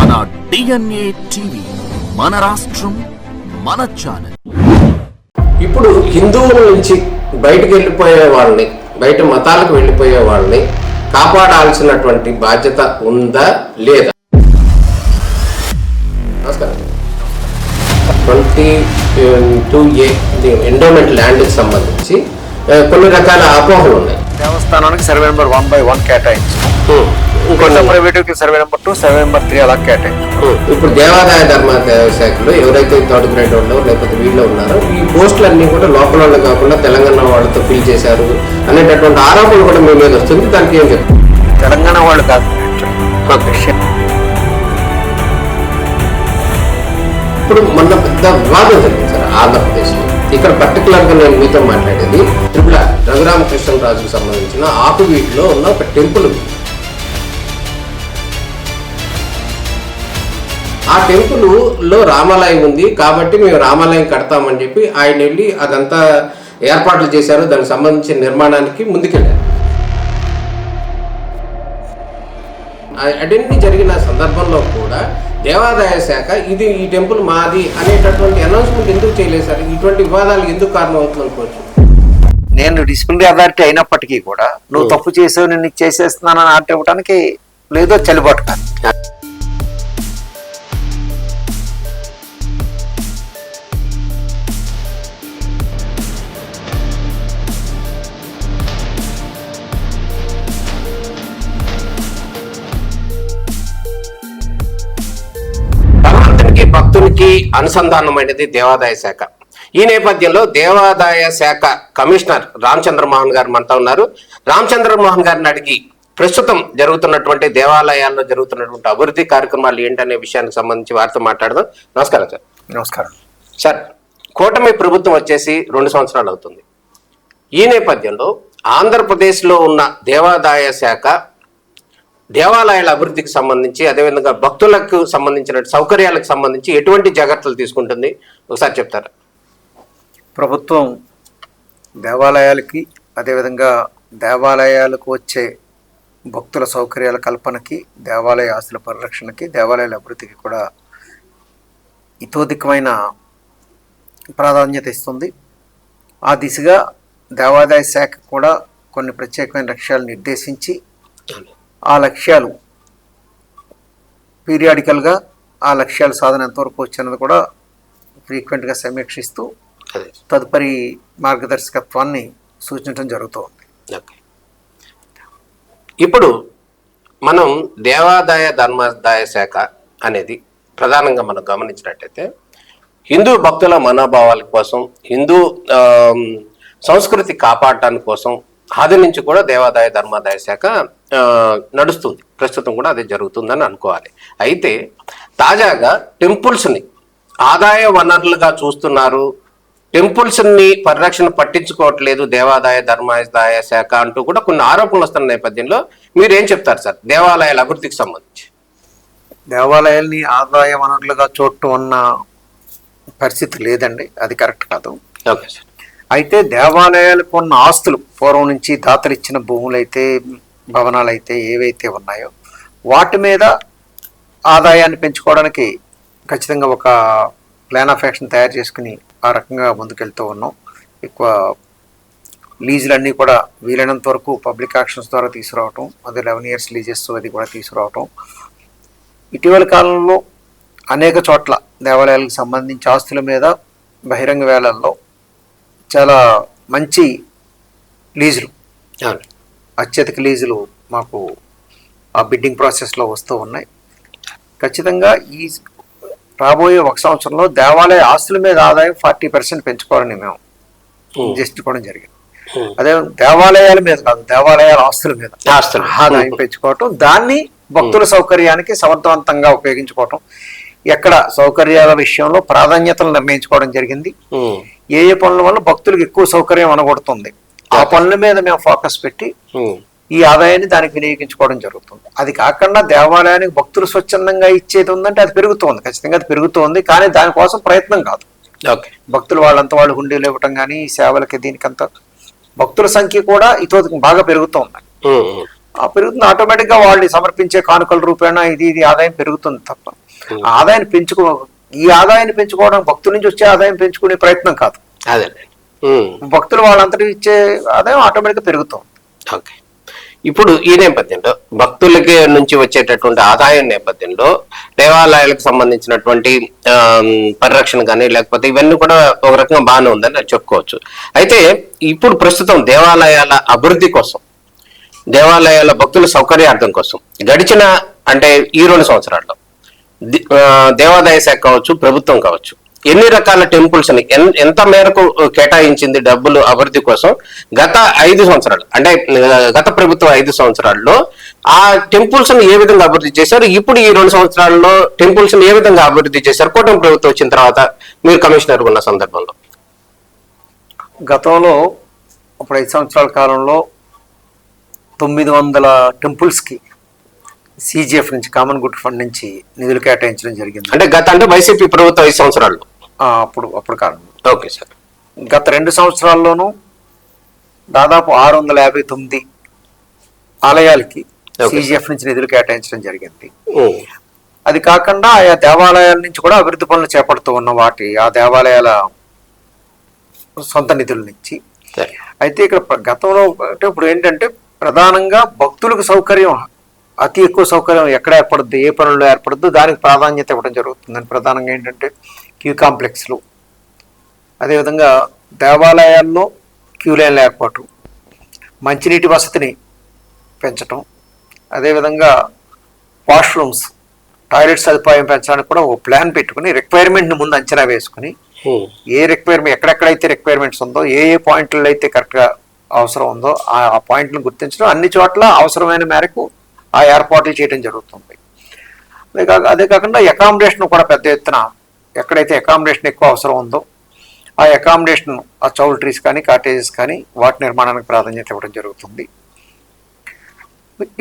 మన DNA TV, మన రాష్ట్రం, మన ఛానల్. ఇప్పుడు హిందువుల నుంచి బయటకు వెళ్ళిపోయే వాళ్ళని, బయట మతాలకు వెళ్ళిపోయే వాళ్ళని కాపాడాల్సినటువంటి బాధ్యత ఉందా లేదా? నమస్కారం. 22A ఎండోమెంట్ ల్యాండ్కి సంబంధించి కొన్ని రకాల అపోహలు ఉన్నాయి. దేవస్థానానికి సర్వే నెంబర్ 1/1 కేటాయించు, ఇంకొంత private survey number 2, survey number 3 అలా కేటాయించు. ఇప్పుడు దేవాదాయ ధర్మాదాయ శాఖలో ఎవరైతే థర్డ్ గ్రేడ్ వాళ్ళు లేకపోతే వీళ్ళు ఉన్నారో ఈ పోస్టులన్నీ కూడా లోకల్ వాళ్ళు కాకుండా తెలంగాణ వాళ్ళతో ఫిల్ చేశారు అనేటటువంటి ఆరోపణలు కూడా మీ మీద వస్తుంది. దానికి ఏం చెప్తారు? తెలంగాణ వాళ్ళు కాదు, ఇప్పుడు మొన్న పెద్ద వివాదం జరిగింది సార్ ఆంధ్రప్రదేశ్లో. ఇక్కడ పర్టికులర్గా నేను మీతో మాట్లాడేది రఘురామకృష్ణరాజుకు సంబంధించిన ఆకువీటిలో ఉన్న ఒక టెంపుల్. ఆ టెంపుల్లో రామాలయం ఉంది కాబట్టి మేము రామాలయం కడతామని చెప్పి ఆయన వెళ్ళి అదంతా ఏర్పాట్లు చేశారు. దానికి సంబంధించిన నిర్మాణానికి ముందుకెళ్ళారు. అటెండి జరిగిన సందర్భంలో కూడా దేవాదాయ శాఖ ఈ టెంపుల్ మాది అనేటటువంటి అనౌన్స్మెంట్ ఎందుకు చేయలేదు సార్? ఇటువంటి వివాదాలు ఎందుకు కారణం అవుతుంది అనుకోవచ్చు. నేను డిసిప్లినరీ అథారిటీ అయినప్పటికీ కూడా నువ్వు తప్పు చేసావు, నేను చేసేస్తున్నానని ఆర్డర్ ఇవ్వడానికి లేదో చెల్లుబాటు కాదు. భక్తునికి అనుసంధానమైనది దేవాదాయ శాఖ. ఈ నేపథ్యంలో దేవాదాయ శాఖ కమిషనర్ రామచంద్ర మోహన్ గారు మనతో ఉన్నారు. రామచంద్ర మోహన్ గారిని అడిగి ప్రస్తుతం జరుగుతున్నటువంటి దేవాలయాల్లో జరుగుతున్నటువంటి అభివృద్ధి కార్యక్రమాలు ఏంటనే విషయానికి సంబంధించి వారితో మాట్లాడదాం. నమస్కారం సార్. నమస్కారం సార్. కూటమి ప్రభుత్వం వచ్చేసి 2 సంవత్సరాలు అవుతుంది. ఈ నేపథ్యంలో ఆంధ్రప్రదేశ్లో ఉన్న దేవాదాయ శాఖ దేవాలయాల అభివృద్ధికి సంబంధించి, అదేవిధంగా భక్తులకు సంబంధించిన సౌకర్యాలకు సంబంధించి ఎటువంటి జాగ్రత్తలు తీసుకుంటుంది ఒకసారి చెప్తారా? ప్రభుత్వం దేవాలయాలకి, అదేవిధంగా దేవాలయాలకు వచ్చే భక్తుల సౌకర్యాల కల్పనకి, దేవాలయ ఆస్తుల పరిరక్షణకి, దేవాలయాల అభివృద్ధికి కూడా ఇతోధికమైన ప్రాధాన్యత ఇస్తుంది. ఆ దిశగా దేవాదాయ శాఖ కూడా కొన్ని ప్రత్యేకమైన లక్ష్యాలు నిర్దేశించి ఆ లక్ష్యాలు పీరియాడికల్గా ఆ లక్ష్యాల సాధన ఎంతవరకు వచ్చినది కూడా ఫ్రీక్వెంట్గా సమీక్షిస్తూ తదుపరి మార్గదర్శకత్వాన్ని సూచించడం జరుగుతుంది. ఇప్పుడు మనం దేవాదాయ ధర్మాదాయ శాఖ అనేది ప్రధానంగా మనం గమనించినట్టయితే హిందూ భక్తుల మనోభావాల కోసం, హిందూ సంస్కృతి కాపాడటానికి కోసం ఆది నుంచి కూడా దేవాదాయ ధర్మాదాయ శాఖ నడుస్తుంది. ప్రస్తుతం కూడా అదే జరుగుతుందని అనుకోవాలి. అయితే తాజాగా టెంపుల్స్ని ఆదాయ వనరులుగా చూస్తున్నారు, టెంపుల్స్ని పరిరక్షణ పట్టించుకోవట్లేదు దేవాదాయ ధర్మాదాయ శాఖ అంటూ కూడా కొన్ని ఆరోపణలు వస్తున్న నేపథ్యంలో మీరేం చెప్తారు సార్ దేవాలయాల అభివృద్ధికి సంబంధించి? దేవాలయాల్ని ఆదాయ వనరులుగా చూడటం అన్న పరిస్థితి లేదండి, అది కరెక్ట్ కాదు. Okay sir. అయితే దేవాలయాలకు ఉన్న ఆస్తులు, పూర్వం నుంచి దాతలు ఇచ్చిన భూములైతే, భవనాలైతే ఏవైతే ఉన్నాయో వాటి మీద ఆదాయాన్ని పెంచుకోవడానికి ఖచ్చితంగా ఒక ప్లాన్ ఆఫ్ యాక్షన్ తయారు చేసుకుని ఆ రకంగా ముందుకెళ్తూ ఉన్నాం. ఎక్కువ లీజులన్నీ కూడా వీలైనంత వరకు పబ్లిక్ ఆక్షన్స్ ద్వారా తీసుకురావటం, అది 11 years లీజెస్ అది కూడా తీసుకురావటం. ఇటీవల కాలంలో అనేక చోట్ల దేవాలయాలకు సంబంధించి ఆస్తుల మీద బహిరంగ వేళల్లో చాలా మంచి లీజులు, అత్యధిక లీజులు మాకు ఆ బిడ్డింగ్ ప్రాసెస్లో వస్తూ ఉన్నాయి. ఖచ్చితంగా ఈ రాబోయే 1 సంవత్సరంలో దేవాలయ ఆస్తుల మీద ఆదాయం 40% పెంచుకోవాలని మేము చేసుకోవడం జరిగింది. అదే దేవాలయాల మీద కాదు, దేవాలయాల ఆస్తుల మీద ఆదాయం పెంచుకోవటం, దాన్ని భక్తుల సౌకర్యానికి సమర్థవంతంగా ఉపయోగించుకోవటం, ఎక్కడ సౌకర్యాల విషయంలో ప్రాధాన్యతలు నిర్ణయించుకోవడం జరిగింది. ఏ పనుల వల్ల భక్తులకు ఎక్కువ సౌకర్యం అనగొడుతుంది, ఆ పనుల మీద మేము ఫోకస్ పెట్టి ఈ ఆదాయాన్ని దానికి వినియోగించుకోవడం జరుగుతుంది. అది కాకుండా దేవాలయానికి భక్తులు స్వచ్ఛందంగా ఇచ్చేది ఉందంటే అది పెరుగుతోంది, ఖచ్చితంగా అది పెరుగుతోంది. కానీ దానికోసం ప్రయత్నం కాదు. భక్తులు వాళ్ళంతా వాళ్ళు హుండీలు ఇవ్వటం కానీ సేవలకి దీనికంతా భక్తుల సంఖ్య కూడా ఇతోదికి బాగా పెరుగుతోంది. పెరుగుతుంది. ఆటోమేటిక్గా వాళ్ళు సమర్పించే కానుకల రూపేణా ఇది ఆదాయం పెరుగుతుంది తప్ప ఆదాయాన్ని ఈ ఆదాయాన్ని పెంచుకోవడం భక్తుల నుంచి వచ్చే ఆదాయం పెంచుకునే ప్రయత్నం కాదు. అదే భక్తులు వాళ్ళంతటి ఇచ్చే ఆదాయం ఆటోమేటిక్గా పెరుగుతుంది. ఓకే. ఇప్పుడు ఈ నేపథ్యంలో భక్తులకి నుంచి వచ్చేటటువంటి ఆదాయం నేపథ్యంలో దేవాలయాలకు సంబంధించినటువంటి పరిరక్షణ కానీ లేకపోతే ఇవన్నీ కూడా ఒక రకంగా బాగానే ఉందని చెప్పుకోవచ్చు. అయితే ఇప్పుడు ప్రస్తుతం దేవాలయాల అభివృద్ధి కోసం, దేవాలయాల భక్తుల సౌకర్యార్థం కోసం గడిచిన అంటే ఈ 2 సంవత్సరాల్లో దేవాదాయ శాఖ కావచ్చు, ప్రభుత్వం కావచ్చు, ఎన్ని రకాల టెంపుల్స్ ని ఎంత మేరకు కేటాయించింది డబ్బులు అభివృద్ధి కోసం? గత 5 సంవత్సరాలు అంటే గత ప్రభుత్వం 5 సంవత్సరాల్లో ఆ టెంపుల్స్ ని ఏ విధంగా అభివృద్ధి చేశారు? ఇప్పుడు ఈ 2 సంవత్సరాల్లో టెంపుల్స్ ని ఏ విధంగా అభివృద్ధి చేశారు కూటమి ప్రభుత్వం వచ్చిన తర్వాత మీరు కమిషనర్ ఉన్న సందర్భంలో? గతంలో అప్పుడు 5 సంవత్సరాల కాలంలో 900 టెంపుల్స్కి సిజిఎఫ్ నుంచి, కామన్ గుడ్ ఫండ్ నుంచి నిధులు కేటాయించడం జరిగింది. అంటే అంటే వైసీపీ ప్రభుత్వం 5 సంవత్సరాలు అప్పుడు కాలం. Okay sir. గత 2 సంవత్సరాల్లోనూ దాదాపు 659 ఆలయాలకి సిజిఎఫ్ నుంచి నిధులు కేటాయించడం జరిగింది. అది కాకుండా ఆయా దేవాలయాల నుంచి కూడా అభివృద్ధి పనులు చేపడుతూ ఉన్న ఆ దేవాలయాల సొంత నిధుల నుంచి. అయితే ఇక్కడ గతంలో అంటే ఇప్పుడు ఏంటంటే ప్రధానంగా భక్తులకు సౌకర్యం, అతి ఎక్కువ సౌకర్యం ఎక్కడ ఏర్పడుద్ది, ఏ పనుల్లో ఏర్పడుద్దు, దానికి ప్రాధాన్యత ఇవ్వడం జరుగుతుందని. ప్రధానంగా ఏంటంటే క్యూ కాంప్లెక్స్లు, అదేవిధంగా దేవాలయాల్లో క్యూ లైన్ల ఏర్పాటు, మంచినీటి వసతిని పెంచటం, అదేవిధంగా వాష్రూమ్స్, టాయిలెట్ సదుపాయం పెంచడానికి కూడా ఒక ప్లాన్ పెట్టుకుని రిక్వైర్మెంట్ని ముందు అంచనా వేసుకుని ఏ రిక్వైర్మెంట్ ఎక్కడెక్కడైతే రిక్వైర్మెంట్స్ ఉందో, ఏ పాయింట్లలో అయితే కరెక్ట్గా అవసరం ఉందో ఆ పాయింట్లను గుర్తించడం, అన్ని చోట్ల అవసరమైన మేరకు ఆ ఏర్పాట్లు చేయడం జరుగుతుంది. అదే కాకుండా అకామిడేషన్ కూడా పెద్ద ఎత్తున ఎక్కడైతే అకామిడేషన్ ఎక్కువ అవసరం ఉందో ఆ అకామిడేషన్, ఆ చౌల్ట్రీస్ కానీ కాటేజెస్ కానీ వాటి నిర్మాణానికి ప్రాధాన్యత ఇవ్వడం జరుగుతుంది.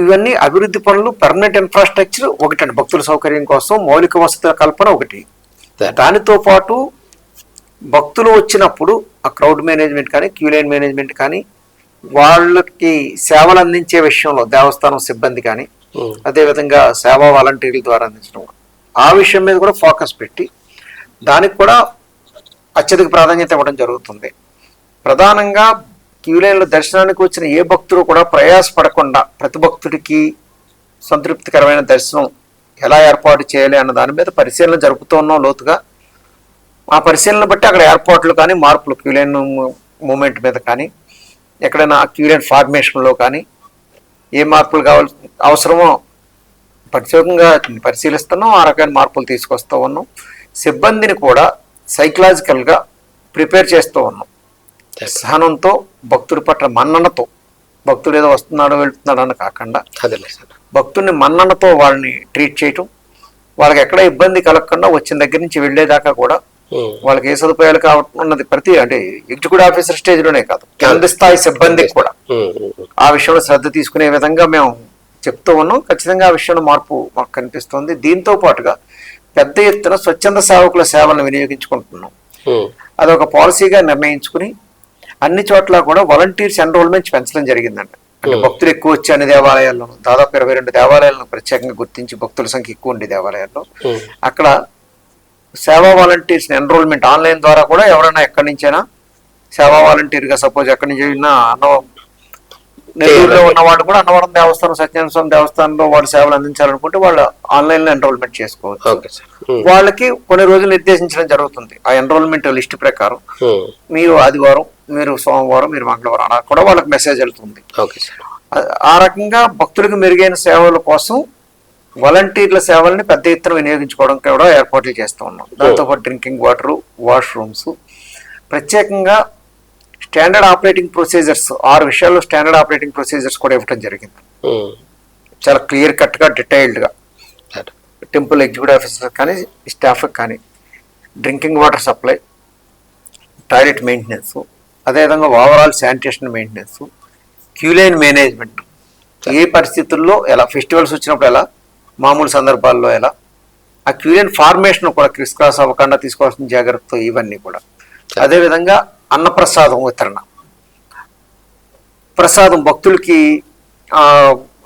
ఇవన్నీ అభివృద్ధి పనులు. పర్మనెంట్ ఇన్ఫ్రాస్ట్రక్చర్ ఒకటండి, భక్తుల సౌకర్యం కోసం మౌలిక వసతుల కల్పన ఒకటి. దానితో పాటు భక్తులు వచ్చినప్పుడు ఆ క్రౌడ్ మేనేజ్మెంట్ కానీ, క్యూ లైన్ మేనేజ్మెంట్ కానీ, వాళ్ళకి సేవలు అందించే విషయంలో దేవస్థానం సిబ్బంది కానీ, అదేవిధంగా సేవా వాలంటీర్ల ద్వారా అందించడం, ఆ విషయం మీద కూడా ఫోకస్ పెట్టి దానికి కూడా అత్యధిక ప్రాధాన్యత ఇవ్వడం జరుగుతుంది. ప్రధానంగా క్యూ లైన్లో దర్శనానికి వచ్చిన ఏ భక్తులు కూడా ప్రయాసపడకుండా ప్రతి భక్తుడికి సంతృప్తికరమైన దర్శనం ఎలా ఏర్పాటు చేయాలి అన్న దాని మీద పరిశీలన జరుపుతూ ఉన్నాం లోతుగా. ఆ పరిశీలన బట్టి అక్కడ ఏర్పాట్లు కానీ, మార్పులు క్యూ లైన్ మూమెంట్ మీద కానీ, ఎక్కడైనా క్యూ లైన్ ఫార్మేషన్లో కానీ ఏ మార్పులు అవసరమో ప్రత్యేకంగా పరిశీలిస్తున్నాం. ఆ రకమైన మార్పులు తీసుకొస్తూ ఉన్నాం. సిబ్బందిని కూడా సైకలాజికల్గా ప్రిపేర్ చేస్తూ ఉన్నాం. సహనంతో, భక్తుడి పట్ల మన్ననతో, భక్తుడు ఏదో వస్తున్నాడో వెళ్తున్నాడో అని కాకుండా భక్తుడిని మన్ననతో వాళ్ళని ట్రీట్ చేయటం, వాళ్ళకి ఎక్కడ ఇబ్బంది కలగకుండా వచ్చిన దగ్గర నుంచి వెళ్ళేదాకా కూడా వాళ్ళకి ఏ సదుపాయాలు కావాలన్నది ప్రతి అంటే ఎగ్జిక్యూటివ్ ఆఫీసర్ స్టేజ్ లోనే కాదు, కింది స్థాయి సిబ్బందికి కూడా ఆ విషయంలో శ్రద్ధ తీసుకునే విధంగా మేము చెప్తూ ఉన్నాం. ఖచ్చితంగా ఆ విషయంలో మార్పు మాకు కనిపిస్తుంది. దీంతో పాటుగా పెద్ద ఎత్తున స్వచ్ఛంద సేవకుల సేవలను వినియోగించుకుంటున్నాం. అదొక పాలసీగా నిర్ణయించుకుని అన్ని చోట్ల కూడా వాలంటీర్స్ ఎన్రోల్మెంట్ పెంచడం జరిగిందంట. అంటే భక్తులు ఎక్కువ వచ్చే అన్ని దేవాలయాల్లో దాదాపు 22 దేవాలయాలను ప్రత్యేకంగా గుర్తించి భక్తుల సంఖ్య ఎక్కువ ఉండే దేవాలయాల్లో అక్కడ సేవా వాలంటీర్స్ ఎన్రోల్మెంట్ ఆన్లైన్ ద్వారా కూడా ఎవరైనా ఎక్కడి నుంచైనా సేవా వాలంటీర్గా సపోజ్ ఎక్కడి నుంచి నెల్లూరులో ఉన్న వాళ్ళు కూడా అన్నవరం దేవస్థానం, సత్యనారాయణ స్వామి దేవస్థానంలో వాళ్ళు సేవలు అందించాలనుకుంటే వాళ్ళు ఆన్లైన్ లో ఎన్రోల్మెంట్ చేసుకోవచ్చు. వాళ్ళకి కొన్ని రోజులు నిర్దేశించడం జరుగుతుంది. ఆ ఎన్రోల్మెంట్ లిస్ట్ ప్రకారం మీరు ఆదివారం, మీరు సోమవారం, మీరు మంగళవారం అలా కూడా వాళ్ళకి మెసేజ్ వెళ్తుంది. ఆ రకంగా భక్తులకు మెరుగైన సేవల కోసం వాలంటీర్ల సేవల్ని పెద్ద ఎత్తున వినియోగించుకోవడం కూడా ఏర్పాట్లు చేస్తూ ఉన్నాం. దాంతోపాటు డ్రింకింగ్ వాటర్, వాష్రూమ్స్, ప్రత్యేకంగా స్టాండర్డ్ ఆపరేటింగ్ ప్రొసీజర్స్ 6 విషయాల్లో స్టాండర్డ్ ఆపరేటింగ్ ప్రొసీజర్స్ కూడా ఇవ్వడం జరిగింది. చాలా క్లియర్ కట్గా, డీటెయిల్డ్గా టెంపుల్ ఎగ్జిక్యూటివ్ ఆఫీసర్ కానీ, స్టాఫ్ కానీ drinking water supply, toilet maintenance, అదేవిధంగా overall sanitation maintenance, queue line management, ఏ పరిస్థితుల్లో ఎలా, ఫెస్టివల్స్ వచ్చినప్పుడు ఎలా, మామూలు సందర్భాల్లో ఎలా, ఆ క్యూ లైన్ ఫార్మేషన్ కూడా క్రిస్ క్రాస్ అవ్వకుండా తీసుకోవాల్సిన జాగ్రత్తలు ఇవన్నీ కూడా. అదేవిధంగా అన్నప్రసాదం వితరణ, ప్రసాదం భక్తులకి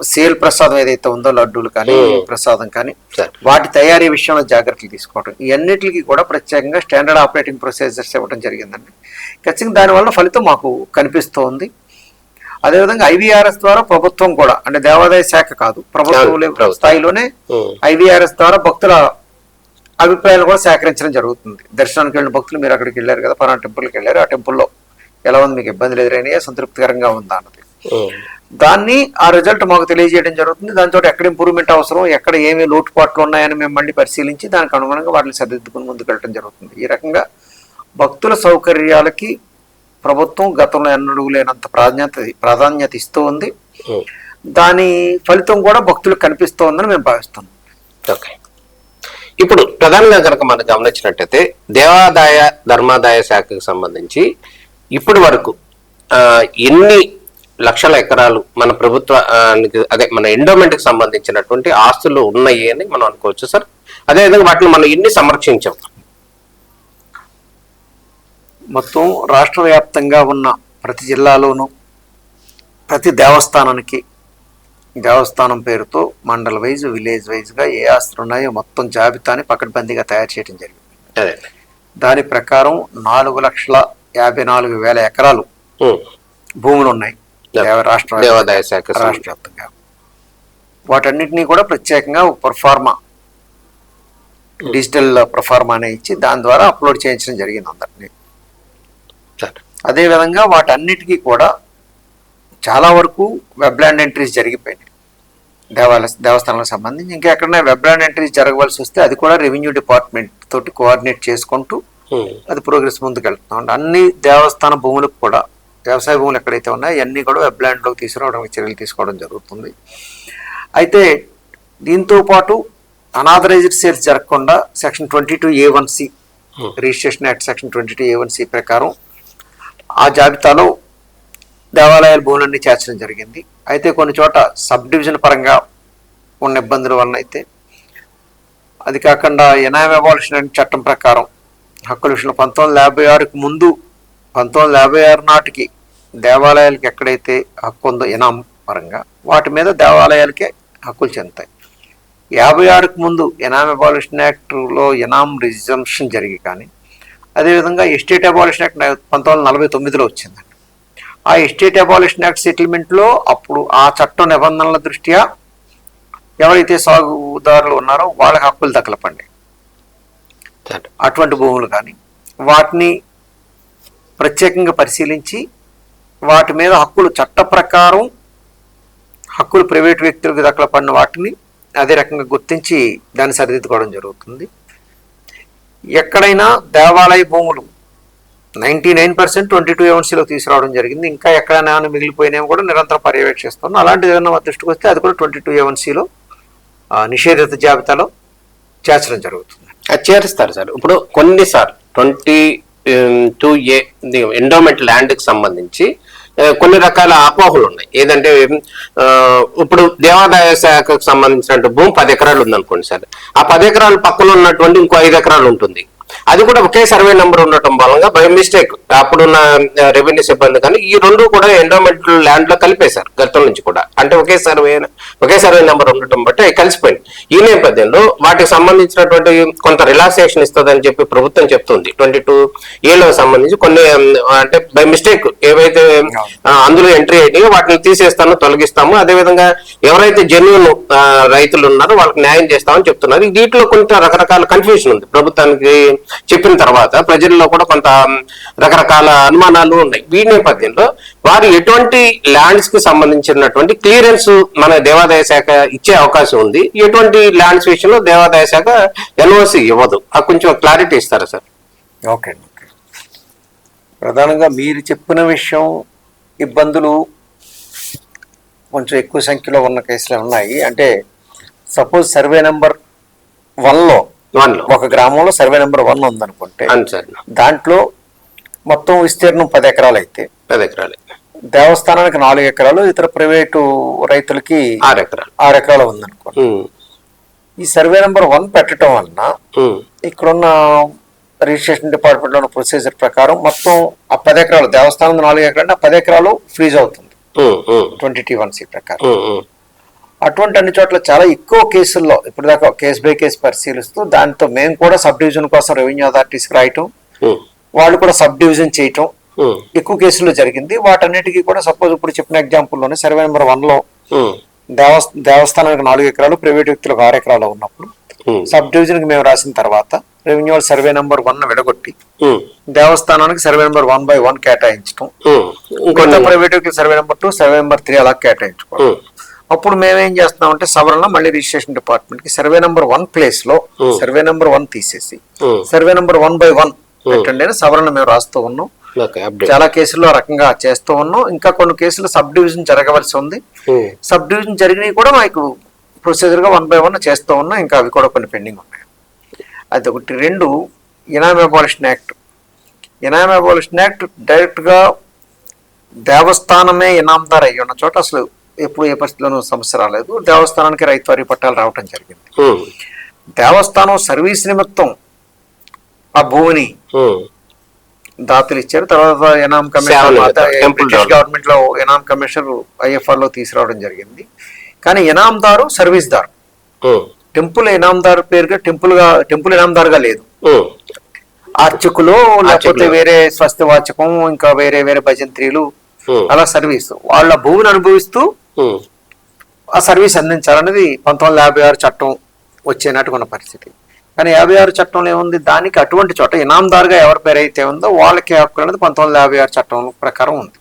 సేల్ ప్రసాదం ఏదైతే ఉందో, లడ్డూలు కానీ ప్రసాదం కానీ, సరే. వాటి తయారీ విషయంలో జాగ్రత్తలు తీసుకోవడం, ఈ అన్నిటికీ కూడా ప్రత్యేకంగా స్టాండర్డ్ ఆపరేటింగ్ ప్రొసీజర్స్ ఇవ్వడం జరిగిందండి. ఖచ్చితంగా దానివల్ల ఫలితం మాకు కనిపిస్తోంది. అదేవిధంగా ఐవీఆర్ఎస్ ద్వారా ప్రభుత్వం కూడా, అంటే దేవాదాయ శాఖ కాదు, ప్రభుత్వ స్థాయిలోనే ఐవీఆర్ఎస్ ద్వారా భక్తుల అభిప్రాయాలు కూడా సేకరించడం జరుగుతుంది. దర్శనానికి వెళ్ళిన భక్తులు, మీరు అక్కడికి వెళ్ళారు కదా, పలానా టెంపుల్కి వెళ్ళారు, ఆ టెంపుల్లో ఎలా ఉంది, మీకు ఇబ్బందులు ఎదురైనాయా, సంతృప్తికరంగా ఉందా అన్నది, దాన్ని ఆ రిజల్ట్ మాకు తెలియజేయడం జరుగుతుంది. దాంతో ఎక్కడ ఇంప్రూవ్మెంట్ అవసరం, ఎక్కడ ఏమి లోటుపాట్లు ఉన్నాయని మేము మళ్ళీ పరిశీలించి దానికి అనుగుణంగా వాటిని సరిదిద్దుకుని ముందుకు వెళ్ళడం జరుగుతుంది. ఈ రకంగా భక్తుల సౌకర్యాలకి ప్రభుత్వం గతంలో ఎన్నడూ లేనంత ప్రాధాన్యత ఇస్తూ ఉంది. దాని ఫలితం కూడా భక్తులకు కనిపిస్తూ ఉందని మేము భావిస్తున్నాం. ఓకే, ఇప్పుడు ప్రధానంగా కనుక మనం గమనించినట్టయితే దేవాదాయ ధర్మాదాయ శాఖకు సంబంధించి ఇప్పటి వరకు ఎన్ని లక్షల ఎకరాలు మన ప్రభుత్వానికి, అదే మన ఎండోమెంట్ కి సంబంధించినటువంటి ఆస్తులు ఉన్నాయి అని మనం అనుకోవచ్చు సార్? అదేవిధంగా వాటిని మనం ఎన్ని సంరక్షించాం? మొత్తం రాష్ట్ర వ్యాప్తంగా ఉన్న ప్రతి జిల్లాలోనూ ప్రతి దేవస్థానానికి దేవస్థానం పేరుతో మండల వైజ్, విలేజ్ వైజ్గా ఏ ఆస్తులు ఉన్నాయో మొత్తం జాబితాని పకడ్బందీగా తయారు చేయడం జరిగింది. దాని ప్రకారం 4,54,000 ఎకరాలు భూములు ఉన్నాయి రాష్ట్ర వ్యాప్తంగా. వాటన్నిటినీ కూడా ప్రత్యేకంగా పర్ఫార్మా, డిజిటల్ పర్ఫార్మా అనే ఇచ్చి దాని ద్వారా అప్లోడ్ చేయించడం జరిగింది అందరినీ. అదేవిధంగా వాటన్నిటికీ కూడా చాలా వరకు వెబ్ ల్యాండ్ ఎంట్రీస్ జరిగిపోయినాయి దేవస్థానాలకు సంబంధించి. ఇంకా ఎక్కడైనా వెబ్ ల్యాండ్ ఎంట్రీస్ జరగవలసి వస్తే అది కూడా రెవెన్యూ డిపార్ట్మెంట్ తోటి కోఆర్డినేట్ చేసుకుంటూ అది ప్రోగ్రెస్ ముందుకు వెళ్తున్నాం. అన్ని దేవస్థాన భూములకు కూడా, వ్యవసాయ భూములు ఎక్కడైతే ఉన్నాయో అన్నీ కూడా వెబ్ ల్యాండ్లోకి తీసుకురావడానికి చర్యలు తీసుకోవడం జరుగుతుంది. అయితే దీంతో పాటు అనాథరైజ్డ్ సేల్స్ జరగకుండా section 22A1C registration act section 22A1C ప్రకారం ఆ జాబితాలో దేవాలయాల భూములన్నీ చేర్చడం జరిగింది. అయితే కొన్ని చోట సబ్ డివిజన్ పరంగా ఉన్న ఇబ్బందుల వలన అయితే, అది కాకుండా ఎనామ్ అబాలిషన్ చట్టం ప్రకారం హక్కుల విషయంలో 1956కు ముందు 1956 నాటికి దేవాలయాలకి ఎక్కడైతే హక్కు ఉందో ఎనాం పరంగా వాటి మీద దేవాలయాలకే హక్కులు చెందుతాయి. 56కు ముందు ఎనామ్ అబాలిషన్ యాక్ట్లో ఎనాం రిజంప్షన్ జరిగి, కానీ అదేవిధంగా ఎస్టేట్ అబాలిషన్ యాక్ట్ 1949లో వచ్చిందండి. ఆ ఎస్టేట్ అబాలిషన్ యాక్ట్ సెటిల్మెంట్లో అప్పుడు ఆ చట్టం నిబంధనల దృష్ట్యా ఎవరైతే సాగుదారులు ఉన్నారో వాళ్ళకి హక్కులు దక్కలపండి. అటువంటి భూములు కానీ వాటిని ప్రత్యేకంగా పరిశీలించి వాటి మీద హక్కులు చట్ట ప్రకారం హక్కులు ప్రైవేట్ వ్యక్తులకు దక్కలపడిన వాటిని అదే రకంగా గుర్తించి దాన్ని సరిదిద్దుకోవడం జరుగుతుంది. ఎక్కడైనా దేవాలయ భూములు 99% 22A1Cలో తీసుకురావడం జరిగింది. ఇంకా ఎక్కడైనా మిగిలిపోయినా కూడా నిరంతరం పర్యవేక్షిస్తున్నాం. అలాంటిది ఏదైనా మా దృష్టికి వస్తే అది కూడా 22A1Cలో నిషేధిత జాబితాలో చేర్చడం జరుగుతుంది. అది చేరుస్తారు సార్. ఇప్పుడు కొన్నిసార్లు 22A ఎండోమెంట్ ల్యాండ్కి సంబంధించి కొన్ని రకాల అపోహలు ఉన్నాయి. ఏదంటే ఇప్పుడు దేవాదాయ శాఖకు సంబంధించినట్టు భూమి 10 ఎకరాలు ఉందనుకోండి సార్, ఆ 10 ఎకరాలు పక్కన ఉన్నటువంటి ఇంకో 5 ఎకరాలు ఉంటుంది. అది కూడా ఒకే సర్వే నెంబర్ ఉండటం మూలంగా బై మిస్టేక్ అప్పుడున్న రెవెన్యూ సిబ్బంది కానీ ఈ రెండు కూడా ఎండోమెంట్ ల్యాండ్ లో కలిపేశారు గతం నుంచి కూడా. అంటే ఒకే సర్వే నెంబర్ ఉండటం బట్టి అవి కలిసిపోయింది. ఈ నేపథ్యంలో వాటికి సంబంధించినటువంటి కొంత రిలాక్సేషన్ ఇస్తుందని చెప్పి ప్రభుత్వం చెప్తుంది. 22Aలో సంబంధించి కొన్ని అంటే బై మిస్టేక్ ఏవైతే అందులో ఎంట్రీ అయినాయో వాటిని తీసేస్తామో తొలగిస్తాము. అదేవిధంగా ఎవరైతే జెన్యూన్ రైతులు ఉన్నారో వాళ్ళకి న్యాయం చేస్తామని చెప్తున్నారు. దీంట్లో కొంత రకరకాల కన్ఫ్యూజన్ ఉంది. ప్రభుత్వానికి చెప్పిన తర్వాత ప్రజల్లో కూడా కొంత రకరకాల అనుమానాలు ఉన్నాయి. ఈ నేపథ్యంలో వారు ఎటువంటి ల్యాండ్స్ కి సంబంధించినటువంటి క్లియరెన్స్ మన దేవాదాయ శాఖ ఇచ్చే అవకాశం ఉంది, ఎటువంటి ల్యాండ్స్ విషయంలో దేవాదాయ శాఖ ఎన్ఓసి ఇవ్వదు, అది కొంచెం క్లారిటీ ఇస్తారా సార్? ఓకే, ప్రధానంగా మీరు చెప్పిన విషయం ఇబ్బందులు కొంచెం ఎక్కువ సంఖ్యలో ఉన్న కేసులు ఉన్నాయి. అంటే సపోజ్ సర్వే నెంబర్ 1లో ఒక గ్రామంలో సర్వే నెంబర్ 1 ఉందనుకుంటే దాంట్లో మొత్తం విస్తీర్ణం 10 ఎకరాలు అయితే 10 ఎకరాలు, దేవస్థానానికి 4 ఎకరాలు, ఇతర ప్రైవేటు రైతులకి 6 ఎకరాలు ఉందనుకోండి. ఈ సర్వే నెంబర్ 1 పెట్టడం వలన ఇక్కడున్న రిజిస్ట్రేషన్ డిపార్ట్మెంట్ లో ఉన్న ప్రొసీజర్ ప్రకారం మొత్తం ఆ 10 ఎకరాలు, దేవస్థానం 4 ఎకరాలు అంటే ఆ 10 ఎకరాలు ఫ్రీజ్ అవుతుంది 22A1C ప్రకారం. అటువంటి అన్ని చోట్ల చాలా ఎక్కువ కేసుల్లో ఇప్పుడు దాకా కేసు బై కేసు పరిశీలిస్తూ దాంతో మేము కూడా సబ్ డివిజన్ కోసం రెవెన్యూ అథారిటీస్కి రాయటం, వాళ్ళు కూడా సబ్ డివిజన్ చేయటం ఎక్కువ కేసుల్లో జరిగింది. వాటన్నిటికీ కూడా సపోజ్ ఇప్పుడు చెప్పిన ఎగ్జాంపుల్లోనే సర్వే నెంబర్ 1లో దేవస్థానానికి 4 ఎకరాలు, ప్రైవేట్ వ్యక్తులకు 6 ఎకరాలు ఉన్నప్పుడు సబ్ డివిజన్ కి మేము రాసిన తర్వాత రెవెన్యూ సర్వే నెంబర్ 1 విడగొట్టి దేవస్థానానికి సర్వే నెంబర్ 1/1 కేటాయించడం, ప్రైవేట్ వ్యక్తులు సర్వే నెంబర్ 2, సర్వే నెంబర్ 3 అలా కేటాయించుకోవడం. అప్పుడు మేమేం చేస్తున్నామంటే సవరణ మళ్ళీ రిజిస్ట్రేషన్ డిపార్ట్మెంట్ కి సర్వే నెంబర్ 1 ప్లేస్ లో సర్వే నెంబర్ 1 తీసేసి సర్వే నెంబర్ 1/1 పెట్టండి అని సవరణ మేము రాస్తూ ఉన్నాం. చాలా కేసుల్లో ఆ రకంగా చేస్తూ ఉన్నాం. ఇంకా కొన్ని కేసులు సబ్ డివిజన్ జరగవలసి ఉంది. సబ్ డివిజన్ జరిగినవి కూడా మాకు ప్రొసీజర్ గా 1/1 చేస్తూ ఉన్నాం. ఇంకా అవి కూడా కొన్ని పెండింగ్ ఉన్నాయి. అది ఒకటి. 2, Inam abolition act. Inam abolition act direct గా దేవస్థానమే ఇనాందార్ అయ్యి ఉన్న చోట అసలు ఎప్పుడు ఏ పరిస్థితిలోనూ సమస్య రాలేదు. దేవస్థానానికి రైతు వారి పట్టాలు రావటం జరిగింది. దేవస్థానం సర్వీస్ నిమిత్తం ఆ భూమిని దాతలు ఇచ్చారు. తర్వాత ఎనామ్ కమిషనర్ బ్రిటిష్ గవర్నమెంట్ లో ఎనామ్ కమిషనర్ IFR లో తీసుకురావడం జరిగింది. కానీ ఇనాందారు సర్వీస్ దారు, టెంపుల్ ఇనాందారు పేరుగా టెంపుల్ ఇనాందారుగా లేదు. అర్చకులు లేకపోతే వేరే స్వస్తి వాచకం ఇంకా వేరే భజంత్రీలు అలా సర్వీస్ వాళ్ళ భూమిని అనుభవిస్తూ ఆ సర్వీస్ అందించాలనేది 1956 చట్టం వచ్చేనట్టు ఉన్న పరిస్థితి. కానీ 56 చట్టంలో ఏముంది, దానికి అటువంటి చోట ఇనాందారుగా ఎవరి పేరు అయితే ఉందో వాళ్ళకే హక్కులు అనేది 1956 చట్టం ప్రకారం ఉంది.